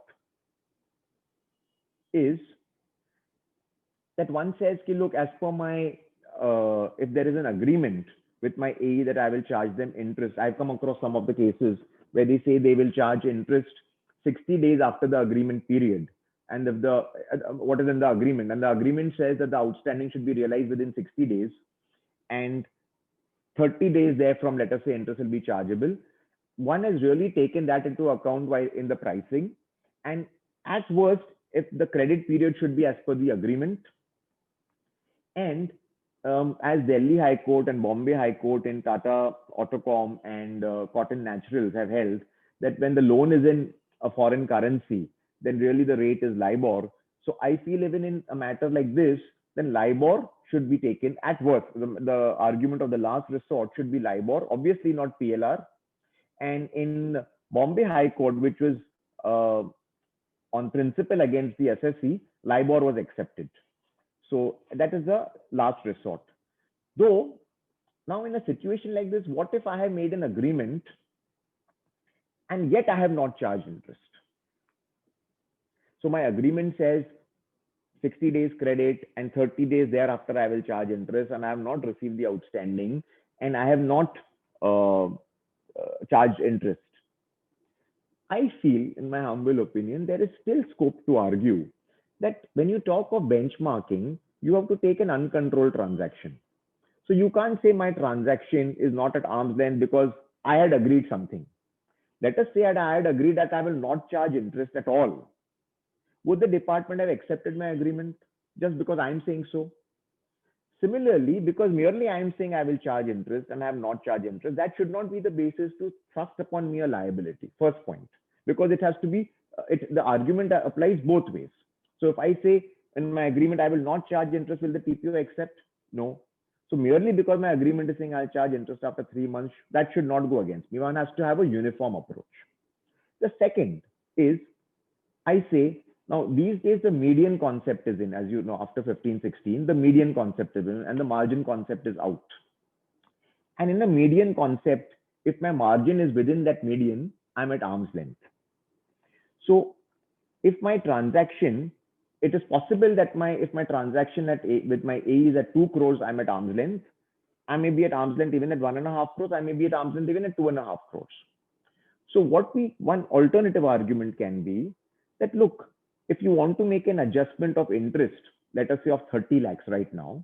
is that one says, look, as per my, if there is an agreement with my AE that I will charge them interest, I've come across some of the cases where they say they will charge interest 60 days after the agreement period. And if what is in the agreement, and the agreement says that the outstanding should be realized within 60 days, and 30 days therefrom, let us say, interest will be chargeable. One has really taken that into account while in the pricing. And at worst, if the credit period should be as per the agreement, and as Delhi High Court and Bombay High Court in Tata Autocom and Cotton Naturals have held, that when the loan is in a foreign currency, then really the rate is LIBOR. So I feel even in a matter like this, then LIBOR should be taken at worst. The argument of the last resort should be LIBOR, obviously not PLR. And in Bombay High Court, which was on principle against the assessee, LIBOR was accepted. So that is the last resort. Though, now in a situation like this, what if I have made an agreement and yet I have not charged interest? So my agreement says 60 days credit and 30 days thereafter I will charge interest, and I have not received the outstanding and I have not charged interest. I feel, in my humble opinion, there is still scope to argue that when you talk of benchmarking, you have to take an uncontrolled transaction. So you can't say my transaction is not at arm's length because I had agreed something. Let us say I had agreed that I will not charge interest at all. Would the department have accepted my agreement just because I'm saying so? Similarly, because merely I'm saying I will charge interest and I have not charged interest, that should not be the basis to thrust upon me a liability. First point, because it has to be, the argument applies both ways. So if I say in my agreement I will not charge interest, will the TPO accept? No. So merely because my agreement is saying I'll charge interest after 3 months, that should not go against me. One has to have a uniform approach. The second is, I say, now these days the median concept is in, as you know, after 15, 16, the median concept is in and the margin concept is out. And in the median concept, if my margin is within that median, I'm at arm's length. So if my transaction, it is possible that if my transaction with my AE is at 2 crores, I'm at arm's length. I may be at arm's length even at 1.5 crores. I may be at arm's length even at 2.5 crores. So one alternative argument can be that, look, if you want to make an adjustment of interest, let us say of 30 lakhs right now,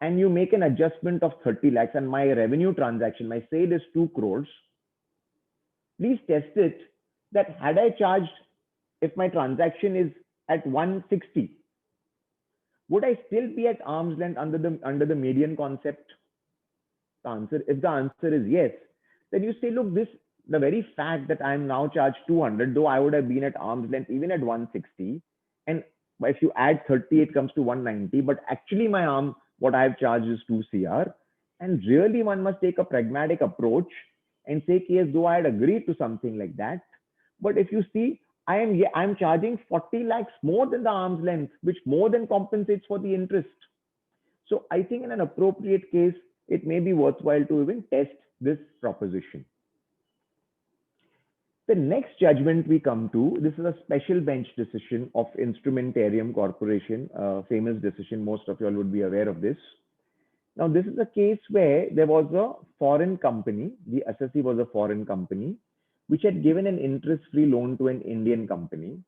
and you make an adjustment of 30 lakhs and my revenue transaction, my sale is 2 crores, please test it that had I charged, if my transaction is at 160, would I still be at arm's length under the median concept? If the answer is yes, then you say, look, the very fact that I'm now charged 200, though I would have been at arm's length even at 160, and if you add 30, it comes to 190, but actually what I've charged is 2 CR. And really one must take a pragmatic approach and say, yes, though I had agreed to something like that, but if you see, I'm charging 40 lakhs more than the arm's length, which more than compensates for the interest. So I think in an appropriate case, it may be worthwhile to even test this proposition. The next judgment we come to, this is a special bench decision of Instrumentarium Corporation, a famous decision. Most of you all would be aware of this. Now, this is a case where there was a foreign company, the assessee was a foreign company, which had given an interest-free loan to an Indian company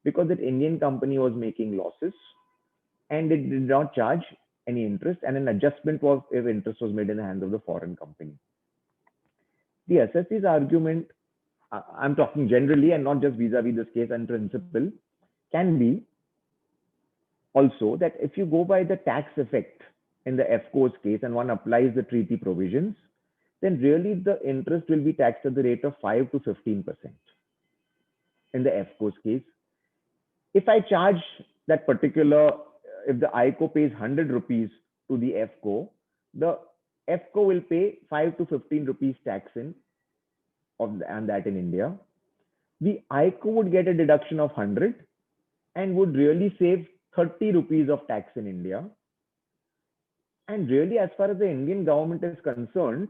because that Indian company was making losses and it did not charge any interest, and an adjustment was if interest was made in the hands of the foreign company. The assessee's argument, I'm talking generally and not just vis-a-vis this case, and principle, can be also that if you go by the tax effect in the FCO's case and one applies the treaty provisions, then really the interest will be taxed at the rate of 5 to 15% in the FCO's case. If I charge that particular, if the ICO pays 100 rupees to the FCO, the FCO will pay 5 to 15 rupees tax and that in India. The ICO would get a deduction of 100 and would really save 30 rupees of tax in India. And really, as far as the Indian government is concerned,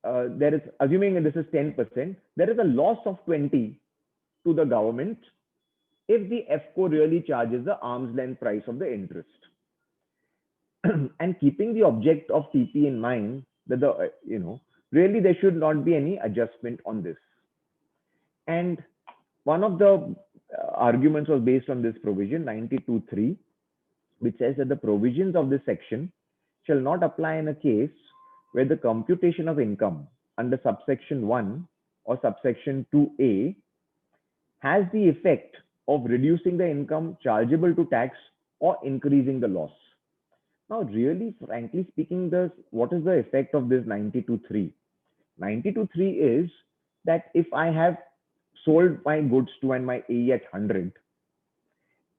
there is, assuming this is 10%, there is a loss of 20 to the government if the FCO really charges the arm's length price of the interest. And keeping the object of TP in mind, that really there should not be any adjustment on this. And one of the arguments was based on this provision 92.3, which says that the provisions of this section shall not apply in a case where the computation of income under subsection 1 or subsection 2A has the effect of reducing the income chargeable to tax or increasing the loss. Now, really, frankly speaking, what is the effect of this 92.3? 92.3 is that if I have sold my goods to and my AE at 100,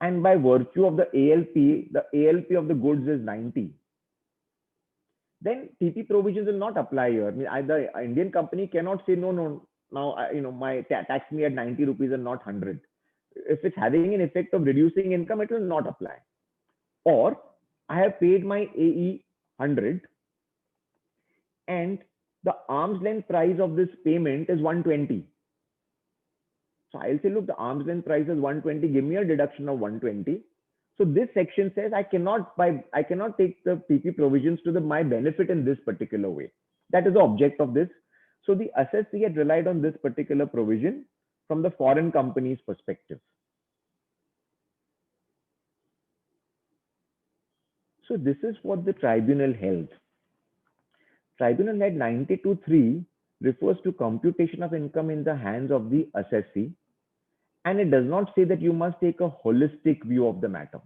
and by virtue of the ALP of the goods is 90, then TP provisions will not apply here. I mean, the Indian company cannot say, no, now, my tax me at 90 rupees and not 100. If it's having an effect of reducing income, it will not apply. Or I have paid my AE 100 and the arm's length price of this payment is 120. So I'll say, look, the arm's length price is 120, give me a deduction of 120. So this section says I cannot take the TP provisions to my benefit in this particular way. That is the object of this. So the assessee had relied on this particular provision from the foreign company's perspective. So this is what the tribunal held. Tribunal had 92.3 refers to computation of income in the hands of the assessee, and it does not say that you must take a holistic view of the matter.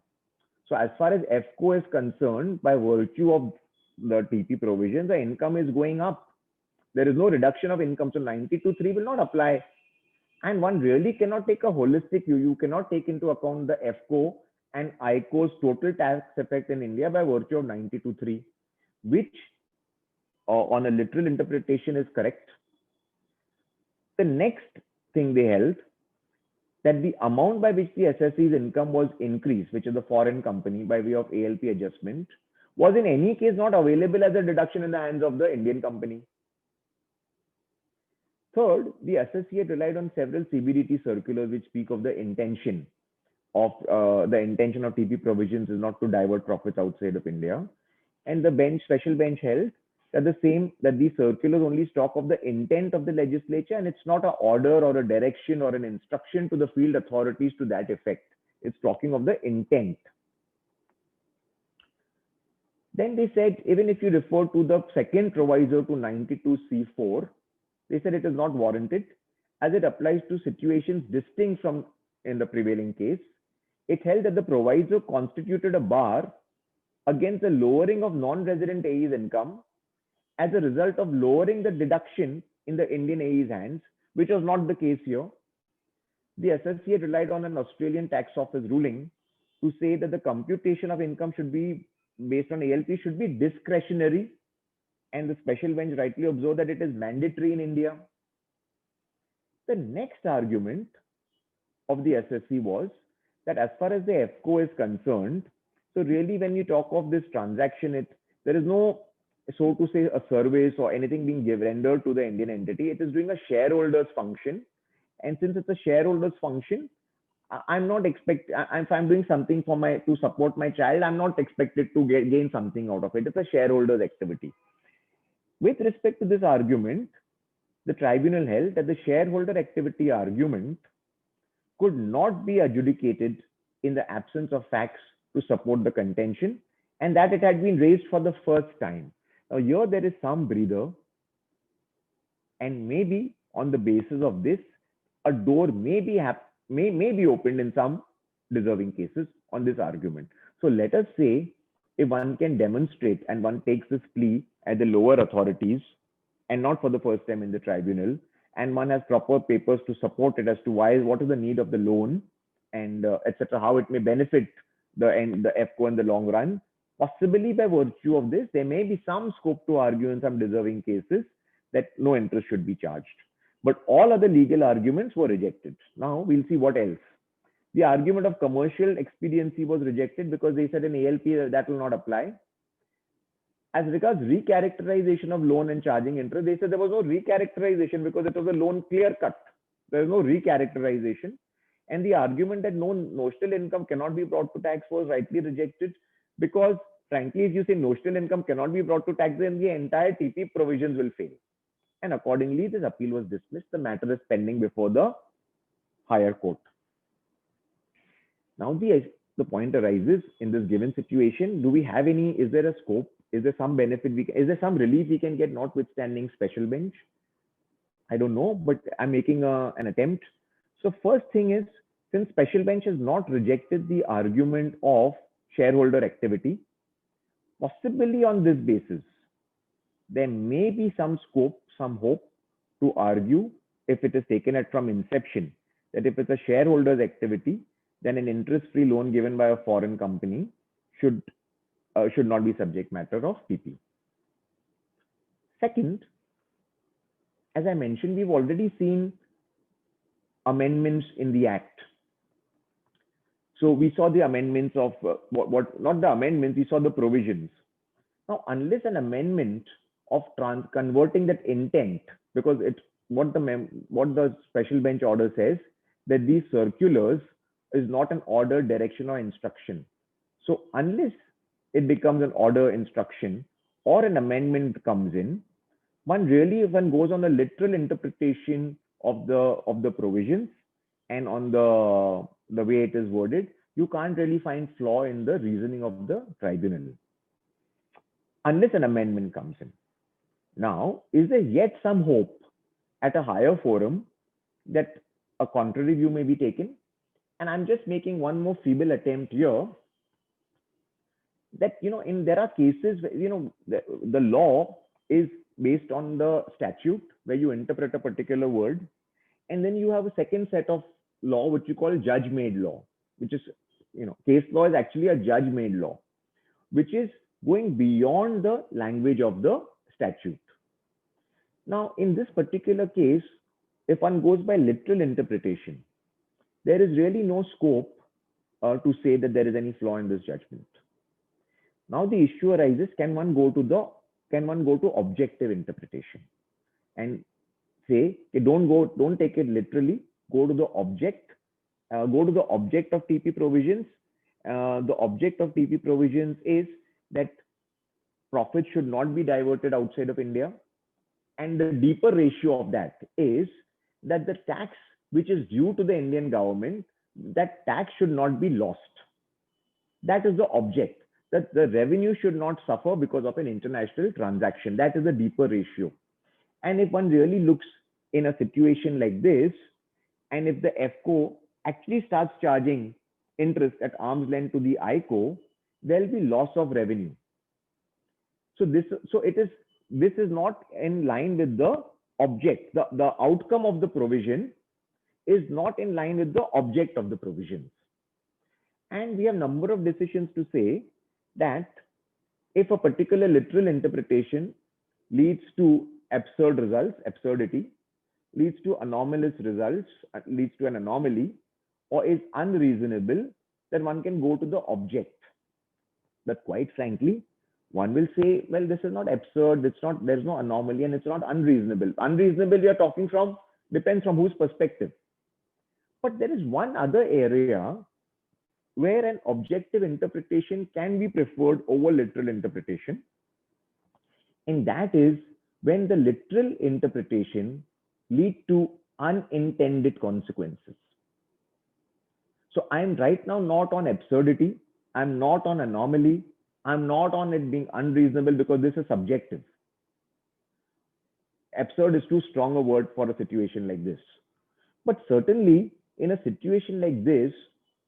So as far as FCO is concerned, by virtue of the TP provision, the income is going up. There is no reduction of income. So 92.3 will not apply. And one really cannot take a holistic view. You cannot take into account the FCO and ICO's total tax effect in India by virtue of 92.3, which on a literal interpretation is correct. The next thing they held, that the amount by which the assessee's income was increased, which is the foreign company by way of ALP adjustment, was in any case not available as a deduction in the hands of the Indian company. Third, the assessee had relied on several CBDT circulars which speak of the intention of TP provisions is not to divert profits outside of India. And the special bench held that these circulars only talk of the intent of the legislature, and it's not an order or a direction or an instruction to the field authorities to that effect. It's talking of the intent. Then they said, even if you refer to the second proviso to 92C4, they said it is not warranted as it applies to situations distinct from in the prevailing case, it held that the proviso constituted a bar against the lowering of non-resident AE's income as a result of lowering the deduction in the Indian AE's hands, which was not the case here. The associate relied on an Australian tax office ruling to say that the computation of income should be based on ALP should be discretionary, and the special bench rightly observed that it is mandatory in India. The next argument of the SSC was that as far as the FCO is concerned, so really when you talk of this transaction, there is no, so to say, a service or anything being rendered to the Indian entity. It is doing a shareholders function. And since it's a shareholders function, I'm not expect if I'm doing something for to support my child, I'm not expected to gain something out of it. It's a shareholders activity. With respect to this argument, the tribunal held that the shareholder activity argument could not be adjudicated in the absence of facts to support the contention, and that it had been raised for the first time. Now here there is some breather, and maybe on the basis of this, a door may be opened in some deserving cases on this argument. So let us say if one can demonstrate and one takes this plea at the lower authorities and not for the first time in the tribunal, and one has proper papers to support it as to what is the need of the loan and etc., how it may benefit the FCO in the long run. Possibly by virtue of this, there may be some scope to argue in some deserving cases that no interest should be charged. But all other legal arguments were rejected. Now we'll see what else. The argument of commercial expediency was rejected because they said in ALP that will not apply. As regards recharacterization of loan and charging interest, they said there was no recharacterization because it was a loan clear cut. There is no recharacterization. And the argument that no notional income cannot be brought to tax was rightly rejected because, frankly, if you say notional income cannot be brought to tax, then the entire TP provisions will fail. And accordingly, this appeal was dismissed. The matter is pending before the higher court. Now the point arises in this given situation, do we have any, is there a scope? Is there some benefit, is there some relief we can get notwithstanding special bench? I don't know, but I'm making an attempt. So first thing is, since special bench has not rejected the argument of shareholder activity, possibly on this basis, there may be some scope, some hope to argue, if it is taken at from inception, that if it's a shareholder's activity, then an interest-free loan given by a foreign company should not be subject matter of TP. Second, as I mentioned, we've already seen amendments in the Act. So we saw the amendments of not the amendments, we saw the provisions. Now, unless an amendment of converting that intent, because what the special bench order says, that these circulars is not an order, direction, or instruction. So unless it becomes an order, instruction, or an amendment comes in, one goes on a literal interpretation of the provisions and on the way it is worded, you can't really find flaw in the reasoning of the tribunal, unless an amendment comes in. Now, is there yet some hope at a higher forum that a contrary view may be taken? And I'm just making one more feeble attempt here, that, there are cases where, the law is based on the statute where you interpret a particular word. And then you have a second set of law, which you call judge-made law, which is, case law is actually a judge-made law, which is going beyond the language of the statute. Now, in this particular case, if one goes by literal interpretation, there is really no scope to say that there is any flaw in this judgment. Now the issue arises, can one go to objective interpretation and say, okay, don't take it literally, go to the object of TP provisions. The object of TP provisions is that profit should not be diverted outside of India. And the deeper ratio of that is that the tax which is due to the Indian government, that tax should not be lost. That is the object, that the revenue should not suffer because of an international transaction. That is the deeper ratio. And if one really looks in a situation like this, and if the FCO actually starts charging interest at arm's length to the ICO, there'll be loss of revenue. This is not in line with the object. The outcome of the provision is not in line with the object of the provisions. And we have number of decisions to say that if a particular literal interpretation leads to absurd results, absurdity, leads to anomalous results, leads to an anomaly, or is unreasonable, then one can go to the object. But quite frankly, one will say, well, this is not absurd, there's no anomaly, and it's not unreasonable. Unreasonable, we are talking from, depends from whose perspective. But there is one other area where an objective interpretation can be preferred over literal interpretation. And that is when the literal interpretation leads to unintended consequences. So I'm right now not on absurdity. I'm not on anomaly. I'm not on it being unreasonable because this is subjective. Absurd is too strong a word for a situation like this. But certainly in a situation like this,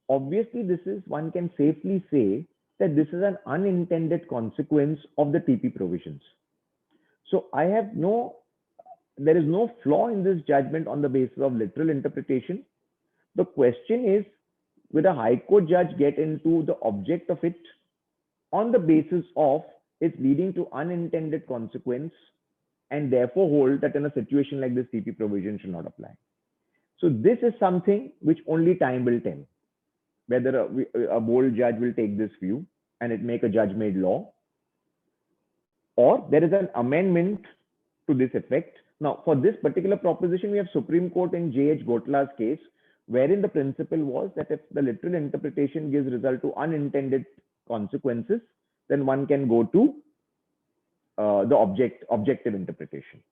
obviously one can safely say that this is an unintended consequence of the TP provisions. So there is no flaw in this judgment on the basis of literal interpretation. The question is, will a High Court judge get into the object of it on the basis of it's leading to unintended consequence, and therefore hold that in a situation like this, TP provision should not apply. So this is something which only time will tell, whether a bold judge will take this view and it make a judge-made law, or there is an amendment to this effect. Now, for this particular proposition, we have Supreme Court in J.H. Gotla's case, wherein the principle was that if the literal interpretation gives result to unintended consequences, then one can go to the objective interpretation.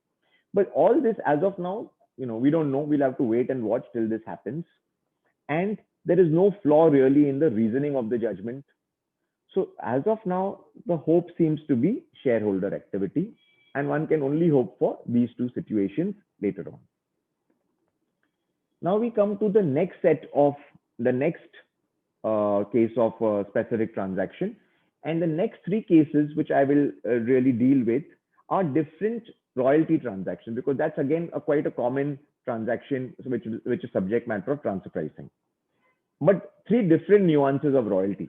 But all this, as of now, we don't know. We'll have to wait and watch till this happens. And there is no flaw really in the reasoning of the judgment. So as of now, the hope seems to be shareholder activity, and one can only hope for these two situations later on. Now we come to the next case of specific transaction. And the next three cases, which I will really deal with, are different royalty transactions, because that's again quite a common transaction, which is subject matter of transfer pricing. But three different nuances of royalty.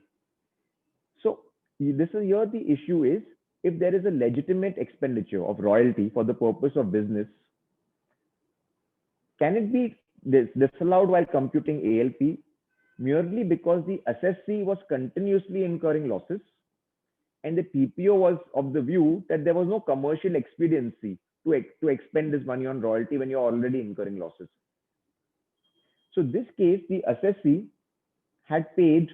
So this is here the issue is, if there is a legitimate expenditure of royalty for the purpose of business, can it be disallowed while computing ALP merely because the assessee was continuously incurring losses and the TPO was of the view that there was no commercial expediency to expend this money on royalty when you're already incurring losses? So this case, the assessee had paid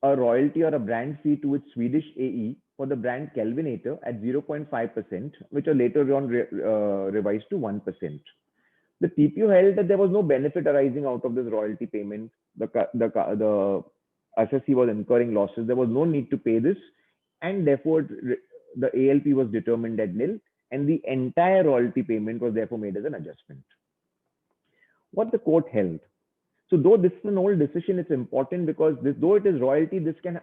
a royalty or a brand fee to its Swedish AE for the brand Kelvinator at 0.5%, which are later on revised to 1%. The TPO held that there was no benefit arising out of this royalty payment. The assessee was incurring losses. There was no need to pay this, and therefore the ALP was determined at nil, and the entire royalty payment was therefore made as an adjustment. What the court held. So though this is an old decision, it's important because though it is royalty, this can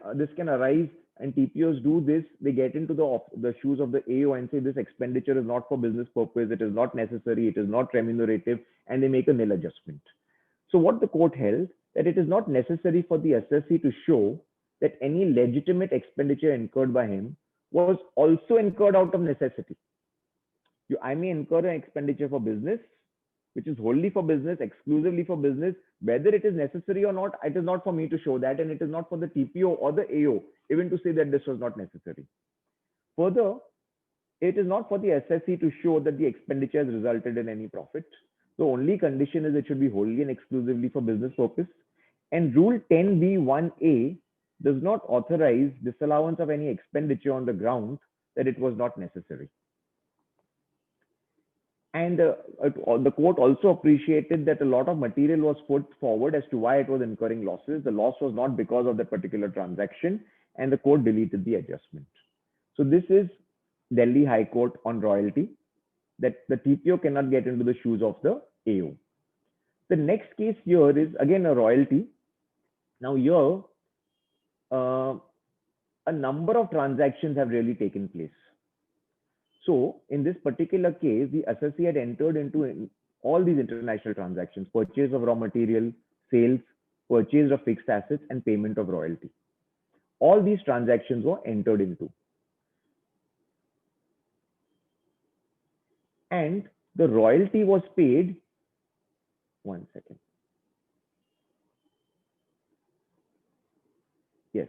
arise, and TPOs do this. They get into the shoes of the AO and say this expenditure is not for business purpose, it is not necessary, it is not remunerative, and they make a nil adjustment. So what the court held, that it is not necessary for the assessee to show that any legitimate expenditure incurred by him was also incurred out of necessity. I may incur an expenditure for business, which is wholly for business, exclusively for business. Whether it is necessary or not, it is not for me to show that, and it is not for the TPO or the AO even to say that this was not necessary. Further, it is not for the assessee to show that the expenditure has resulted in any profit. The only condition is it should be wholly and exclusively for business purpose. And Rule 10b(1)(a) does not authorize disallowance of any expenditure on the ground that it was not necessary. And the court also appreciated that a lot of material was put forward as to why it was incurring losses. The loss was not because of that particular transaction, and the court deleted the adjustment. So this is Delhi High Court on royalty, that the TPO cannot get into the shoes of the AO. The next case here is again a royalty, Now here, uh, a number of transactions have really taken place. So in this particular case, the assessee had entered into all these international transactions: purchase of raw material, sales, purchase of fixed assets, and payment of royalty. All these transactions were entered into. And the royalty was paid. One second. Yes.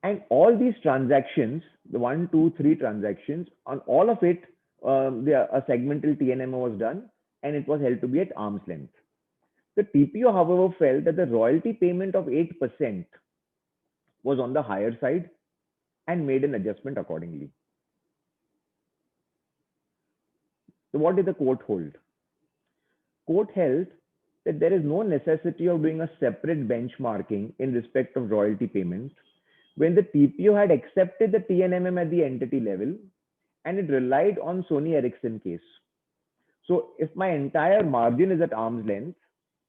And all these transactions, the 1, 2, 3 transactions, on all of it, a segmental TNMO was done and it was held to be at arm's length. The TPO, however, felt that the royalty payment of 8% was on the higher side and made an adjustment accordingly. So what did the court hold? Court held that there is no necessity of doing a separate benchmarking in respect of royalty payments when the TPO had accepted the TNMM at the entity level and it relied on Sony Ericsson case. So if my entire margin is at arm's length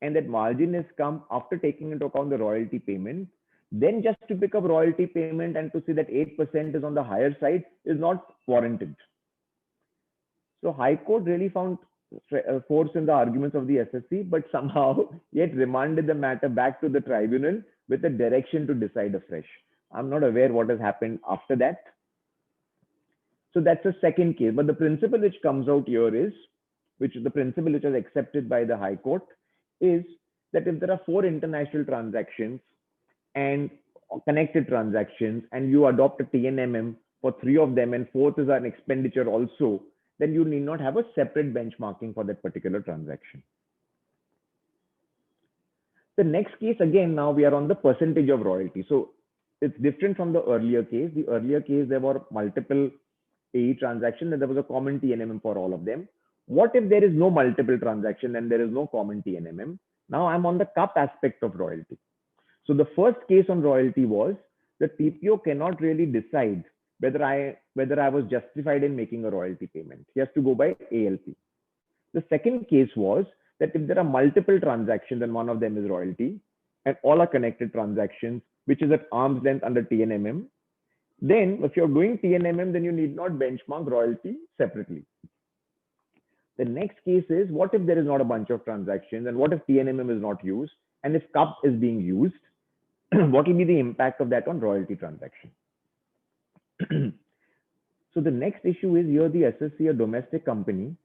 and that margin has come after taking into account the royalty payment, then just to pick up royalty payment and to say that 8% is on the higher side is not warranted. So High Court really found force in the arguments of the SSC, but somehow yet remanded the matter back to the tribunal with a direction to decide afresh. I'm not aware what has happened after that. So that's a second case. But the principle which comes out here is, which is the principle which was accepted by the High Court, is that if there are 4 international transactions and connected transactions and you adopt a TNMM for 3 of them and 4th is an expenditure also, then you need not have a separate benchmarking for that particular transaction. The next case, again, now we are on the percentage of royalty. So it's different from the earlier case. The earlier case, there were multiple AE transactions and there was a common TNMM for all of them. What if there is no multiple transaction and there is no common TNMM? Now I'm on the cup aspect of royalty. So the first case on royalty was the TPO cannot really decide whether I was justified in making a royalty payment. He has to go by ALP. The second case was that if there are multiple transactions and one of them is royalty and all are connected transactions, which is at arm's length under TNMM, then if you're doing TNMM, then you need not benchmark royalty separately. The next case is, what if there is not a bunch of transactions and what if TNMM is not used and if CUP is being used, what will be the impact of that on royalty transaction? So the next issue is here the SSC, a domestic company,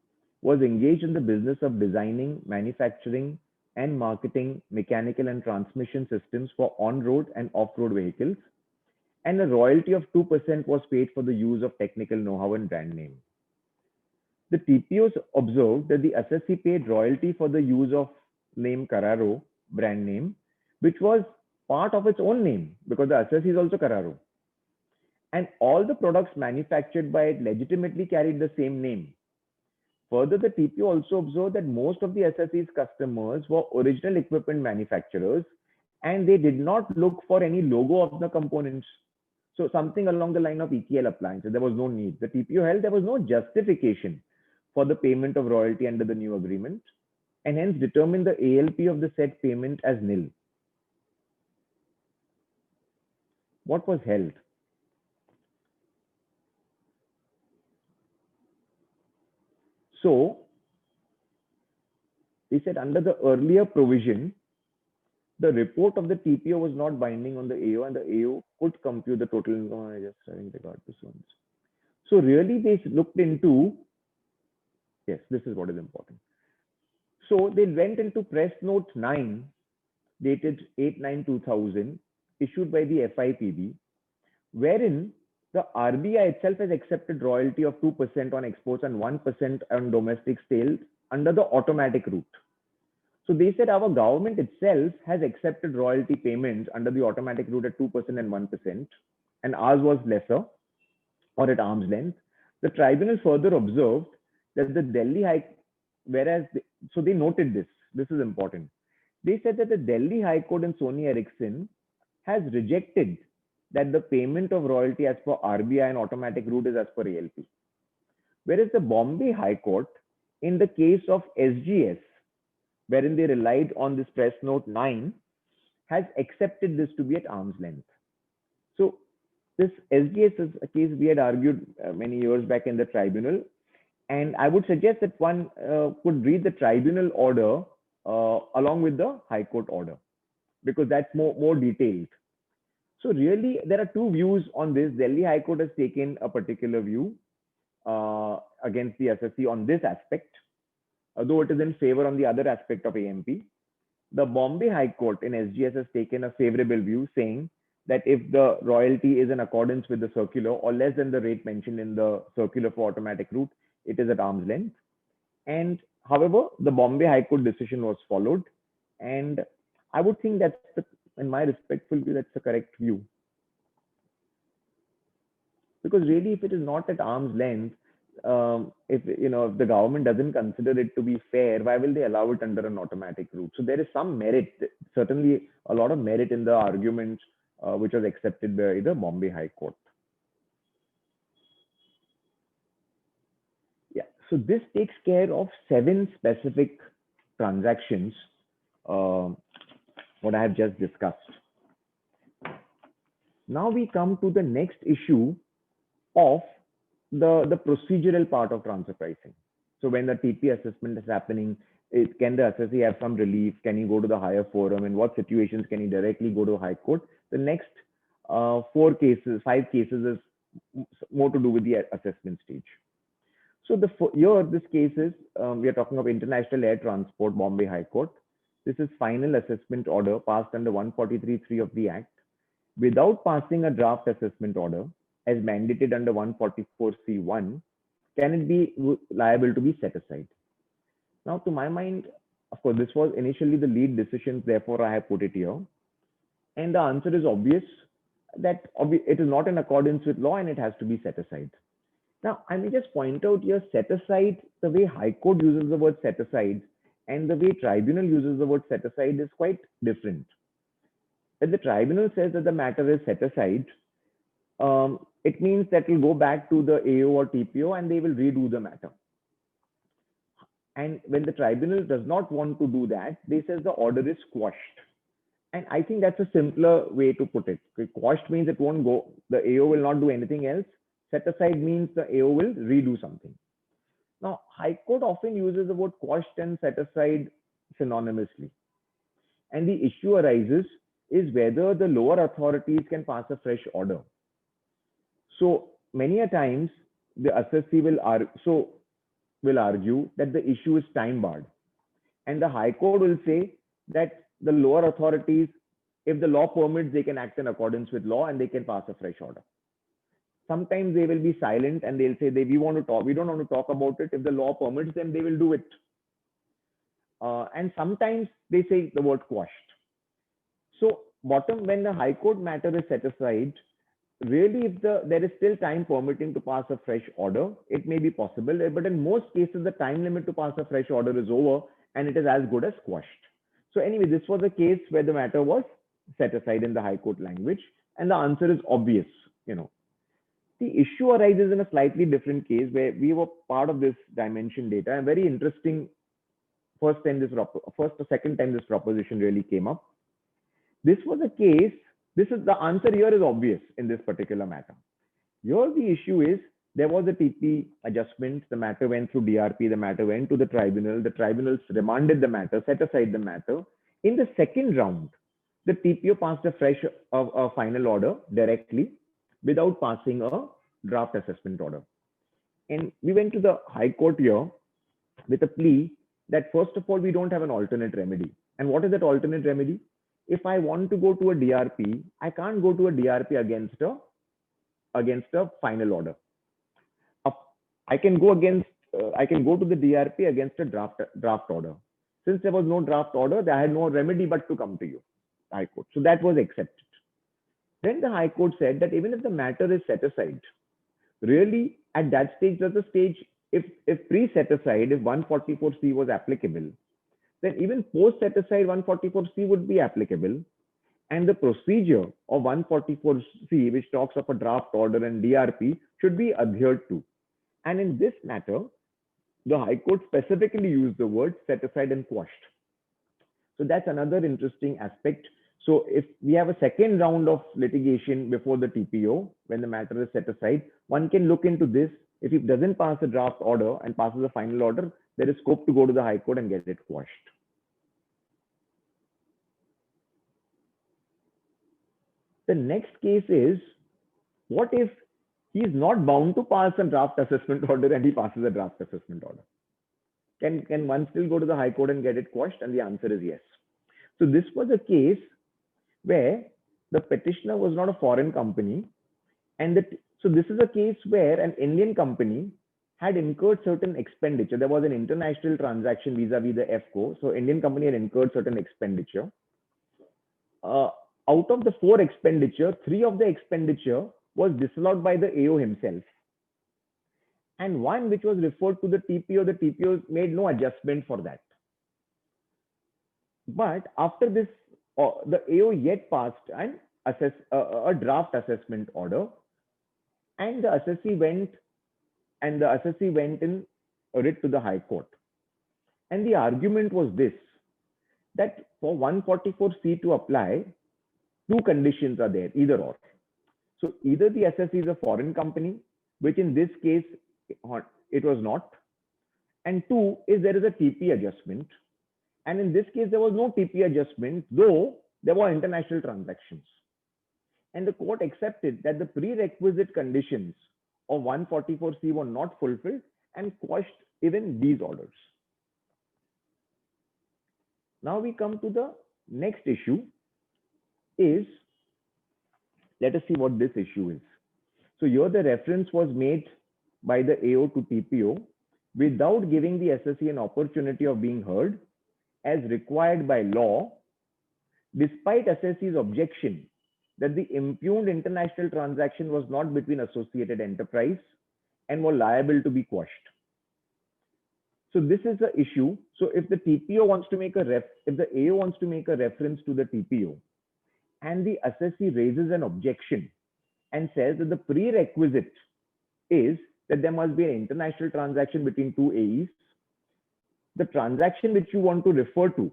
was engaged in the business of designing, manufacturing, and marketing mechanical and transmission systems for on-road and off-road vehicles, and a royalty of 2% was paid for the use of technical know-how and brand name. The TPOs observed that the SSC paid royalty for the use of name Carraro brand name, which was part of its own name because the SSC is also Carraro. And all the products manufactured by it legitimately carried the same name. Further, the TPO also observed that most of the SSC's customers were original equipment manufacturers and they did not look for any logo of the components. So something along the line of EKL appliances, there was no need. The TPO held there was no justification for the payment of royalty under the new agreement and hence determined the ALP of the said payment as nil. What was held? So they said under the earlier provision, the report of the TPO was not binding on the AO and the AO could compute the total income. I just having regard to ones. So really they looked into, yes, this is what is important. So they went into press note 9 dated 8/9/2000 issued by the FIPB, wherein the RBI itself has accepted royalty of 2% on exports and 1% on domestic sales under the automatic route. So they said our government itself has accepted royalty payments under the automatic route at 2% and 1%, and ours was lesser or at arm's length. The tribunal further observed that the Delhi High, so they noted this is important. They said that the Delhi High Court and Sony Ericsson has rejected that the payment of royalty as per RBI and automatic route is as per ALP. Whereas the Bombay High Court, in the case of SGS, wherein they relied on this press note 9, has accepted this to be at arm's length. So this SGS is a case we had argued many years back in the tribunal, and I would suggest that one could read the tribunal order along with the High Court order, because that's more detailed. So really, there are two views on this. Delhi High Court has taken a particular view against the SSC on this aspect, though it is in favor on the other aspect of AMP. The Bombay High Court in SGS has taken a favorable view, saying that if the royalty is in accordance with the circular or less than the rate mentioned in the circular for automatic route, it is at arm's length. And however, the Bombay High Court decision was followed, and I would think that's in my respectful view, that's the correct view. Because really, if it is not at arm's length, if the government doesn't consider it to be fair, why will they allow it under an automatic route? So there is some merit, certainly a lot of merit in the argument which was accepted by the Bombay High Court. Yeah, so this takes care of 7 specific transactions, what I have just discussed. Now we come to the next issue of the procedural part of transfer pricing. So when the TP assessment is happening, can the assessee have some relief? Can he go to the higher forum? In what situations can he directly go to High Court? The next 5 cases is more to do with the assessment stage. So here, this case is, we are talking of International Air Transport, Bombay High Court. This is final assessment order passed under 143(3) of the Act without passing a draft assessment order as mandated under 144(c)(1), can it be liable to be set aside? Now, to my mind, of course, this was initially the lead decision, therefore I have put it here. And the answer is obvious, that it is not in accordance with law and it has to be set aside. Now, I may just point out here, set aside, the way High Court uses the word set aside and the way tribunal uses the word set aside is quite different. When the tribunal says that the matter is set aside, it means that it will go back to the AO or TPO and they will redo the matter. And when the tribunal does not want to do that, they say the order is quashed. And I think that's a simpler way to put it. Quashed means it won't go, the AO will not do anything else. Set aside means the AO will redo something. Now, High Court often uses the word quashed and set aside synonymously. And the issue arises is whether the lower authorities can pass a fresh order. So many a times the assessee will argue that the issue is time barred. And the High Court will say that the lower authorities, if the law permits, they can act in accordance with law and they can pass a fresh order. Sometimes they will be silent and they'll say we don't want to talk about it. If the law permits them, they will do it. And sometimes they say the word quashed. So when the High Court matter is set aside, really, if there is still time permitting to pass a fresh order, it may be possible. But in most cases, the time limit to pass a fresh order is over and it is as good as quashed. So anyway, this was a case where the matter was set aside in the High Court language, and the answer is obvious. The issue arises in a slightly different case where we were part of this dimension data, and very interesting. Second time this proposition really came up. This was a case. The answer here is obvious in this particular matter. Here the issue is there was a TP adjustment. The matter went through DRP. The matter went to the tribunal. The tribunals remanded the matter, set aside the matter. In the second round, the TPO passed a final order directly without passing a draft assessment order. And we went to the High Court here with a plea that first of all, we don't have an alternate remedy. And what is that alternate remedy? If I want to go to a DRP, I can't go to a DRP against a final order. I can go to the DRP against a draft order. Since there was no draft order, I had no remedy but to come to you, High Court. So that was accepted. Then the High Court said that even if the matter is set aside, really at that stage, there's a stage, if pre-set aside, if 144C was applicable, then even post-set aside 144C would be applicable. And the procedure of 144C, which talks of a draft order and DRP, should be adhered to. And in this matter, the High Court specifically used the word set aside and quashed. So that's another interesting aspect So if we have a second round of litigation before the TPO, when the matter is set aside, one can look into this. If it doesn't pass a draft order and passes a final order, there is scope to go to the High Court and get it quashed. The next case is, what if he is not bound to pass a draft assessment order and he passes a draft assessment order? Can one still go to the High Court and get it quashed? And the answer is yes. So this was a case where the petitioner was not a foreign company, and so this is a case where an Indian company had incurred certain expenditure. There was an international transaction vis-a-vis the FCO. So Indian company had incurred certain expenditure. Out of the 4 expenditure, 3 of the expenditure was disallowed by the AO himself. And one which was referred to the TPO made no adjustment for that. But after this, the AO yet passed a draft assessment order, and the assessee went in a writ to the High Court. And the argument was this, that for 144C to apply, 2 conditions are there, either or. So either the assessee is a foreign company, which in this case it was not, and 2 is there is a TP adjustment. And in this case, there was no TP adjustment, though there were international transactions. And the court accepted that the prerequisite conditions of 144C were not fulfilled and quashed even these orders. Now we come to the next issue is, let us see what this issue is. So here the reference was made by the AO to TPO without giving the assessee an opportunity of being heard as required by law, despite assessee's objection that the impugned international transaction was not between associated enterprise and were liable to be quashed. So this is the issue. So if the TPO wants to make if the AO wants to make a reference to the TPO and the assessee raises an objection and says that the prerequisite is that there must be an international transaction between 2 AEs, the transaction which you want to refer to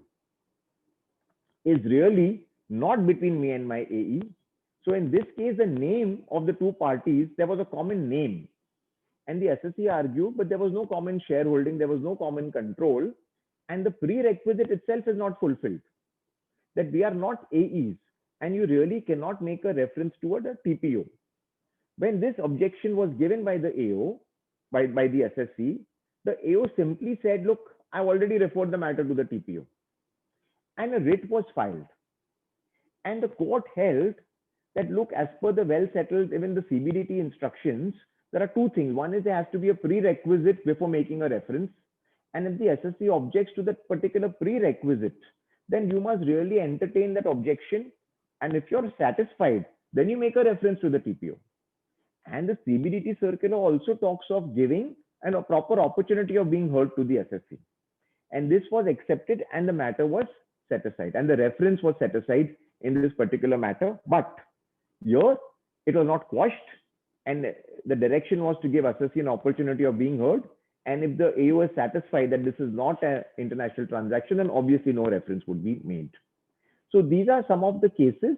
is really not between me and my AE. So in this case, the name of the 2 parties, there was a common name. And the assessee argued, but there was no common shareholding, there was no common control, and the prerequisite itself is not fulfilled. That we are not AEs, and you really cannot make a reference toward a TPO. When this objection was given by the AO, by the assessee, the AO simply said, look, I've already referred the matter to the TPO. And a writ was filed. And the court held that, look, as per the well settled, even the CBDT instructions, there are 2 things. One is there has to be a prerequisite before making a reference. And if the assessee objects to that particular prerequisite, then you must really entertain that objection. And if you're satisfied, then you make a reference to the TPO. And the CBDT circular also talks of giving a proper opportunity of being heard to the assessee. And this was accepted and the matter was set aside. And the reference was set aside in this particular matter. But here, it was not quashed. And the direction was to give assessee an opportunity of being heard. And if the AO is satisfied that this is not an international transaction, then obviously no reference would be made. So these are some of the cases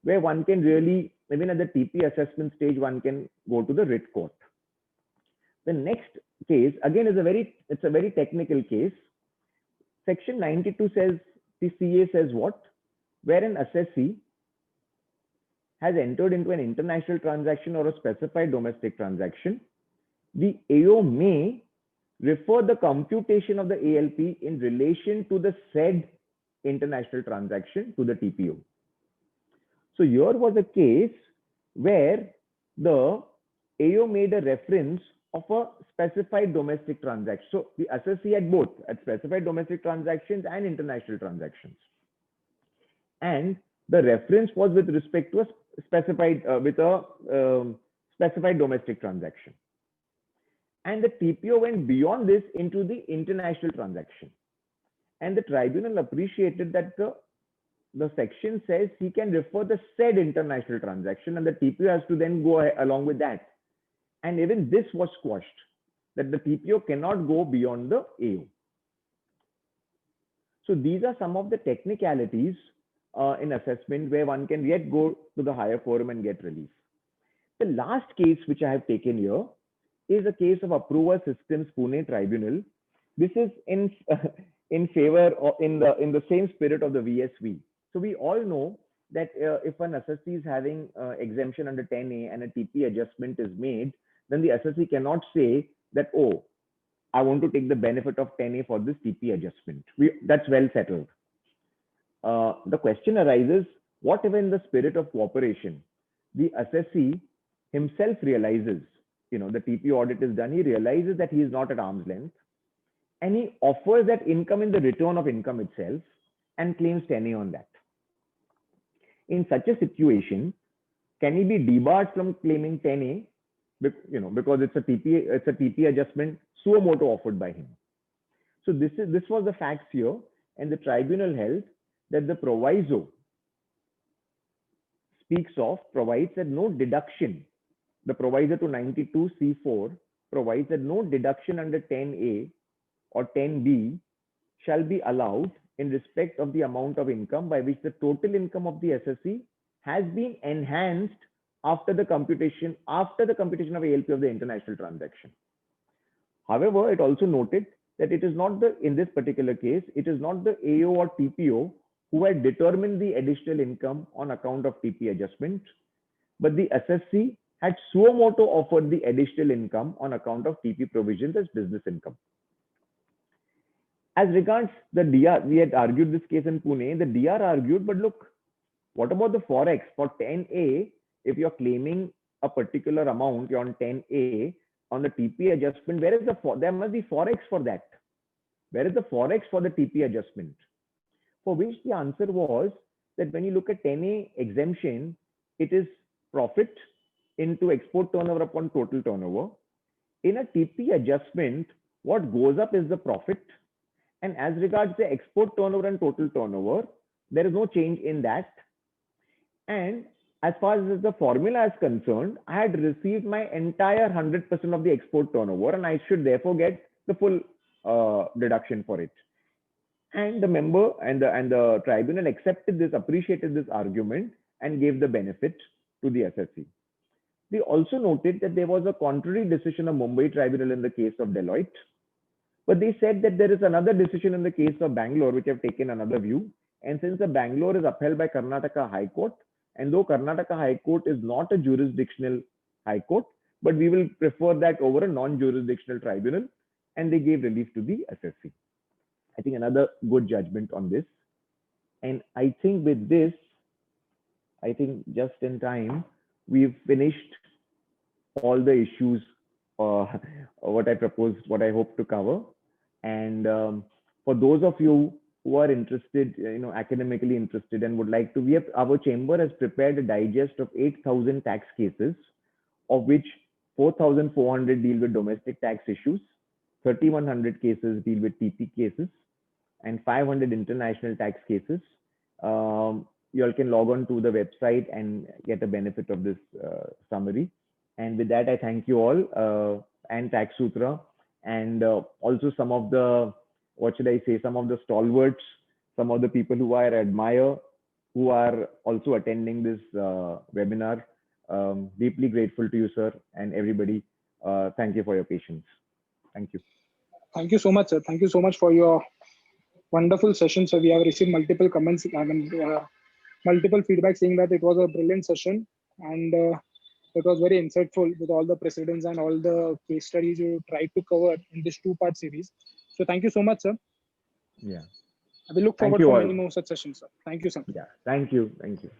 where one can really, even at the TP assessment stage, one can go to the writ court. The next case, again, is a very technical case. Section 92 says, the CA says what? Where an assessee has entered into an international transaction or a specified domestic transaction, the AO may refer the computation of the ALP in relation to the said international transaction to the TPO. So here was a case where the AO made a reference of a specified domestic transaction. So the assessee had both, at specified domestic transactions and international transactions. And the reference was with respect to a specified specified domestic transaction. And the TPO went beyond this into the international transaction. And the tribunal appreciated that the section says he can refer the said international transaction, and the TPO has to then go along with that. And even this was quashed, that the TPO cannot go beyond the AO. So these are some of the technicalities in assessment where one can yet go to the higher forum and get relief. The last case which I have taken here is a case of Approver Systems Pune Tribunal. This is in in favor or in the same spirit of the VSV. So we all know that if an assessee is having exemption under 10A and a TP adjustment is made, then the assessee cannot say that, oh, I want to take the benefit of 10A for this TP adjustment. That's well settled. The question arises, what if in the spirit of cooperation, the assessee himself realizes, the TP audit is done, he realizes that he is not at arm's length, and he offers that income in the return of income itself and claims 10A on that. In such a situation, can he be debarred from claiming 10A? Because it's a TP adjustment suo motu offered by him. So this was the facts here, and the tribunal held that the proviso provides that no deduction. The proviso to 92C4 provides that no deduction under 10A or 10B shall be allowed in respect of the amount of income by which the total income of the assessee has been enhanced after the computation of ALP of the international transaction. However, it also noted that it is not in this particular case, it is not the AO or TPO who had determined the additional income on account of TP adjustment, but the assessee had suo motu offered the additional income on account of TP provisions as business income. As regards the DR, we had argued this case in Pune. The DR argued, but look, what about the forex for 10A? If you're claiming a particular amount, you're on 10A on the TP adjustment, there must be forex for that. Where is the forex for the TP adjustment? For which the answer was that when you look at 10A exemption, it is profit into export turnover upon total turnover. In a TP adjustment, what goes up is the profit. And as regards the export turnover and total turnover, there is no change in that. And as far as the formula is concerned, I had received my entire 100% of the export turnover, and I should therefore get the full deduction for it. And the member and the tribunal accepted this, appreciated this argument, and gave the benefit to the assessee. They also noted that there was a contrary decision of Mumbai tribunal in the case of Deloitte. But they said that there is another decision in the case of Bangalore, which have taken another view. And since the Bangalore is upheld by Karnataka High Court, and though Karnataka High Court is not a jurisdictional high court, but we will prefer that over a non-jurisdictional tribunal, and they gave relief to the assessee. I think another good judgment on this. And I think with this, I think just in time, we've finished all the issues, what I proposed, what I hope to cover. And for those of you who are interested, academically interested and would like to, our chamber has prepared a digest of 8,000 tax cases, of which 4,400 deal with domestic tax issues, 3,100 cases deal with TP cases, and 500 international tax cases. You all can log on to the website and get a benefit of this summary. And with that, I thank you all and Tax Sutra, and also some of the, some of the stalwarts, some of the people who I admire, who are also attending this webinar. Deeply grateful to you, sir, and everybody. Thank you for your patience. Thank you. Thank you so much, sir. Thank you so much for your wonderful session. So we have received multiple comments and multiple feedback saying that it was a brilliant session, and it was very insightful with all the precedents and all the case studies you tried to cover in this two-part series. So thank you so much, sir. Yeah. I will look forward to many more such sessions, sir. Thank you, sir. Yeah. Thank you. Thank you.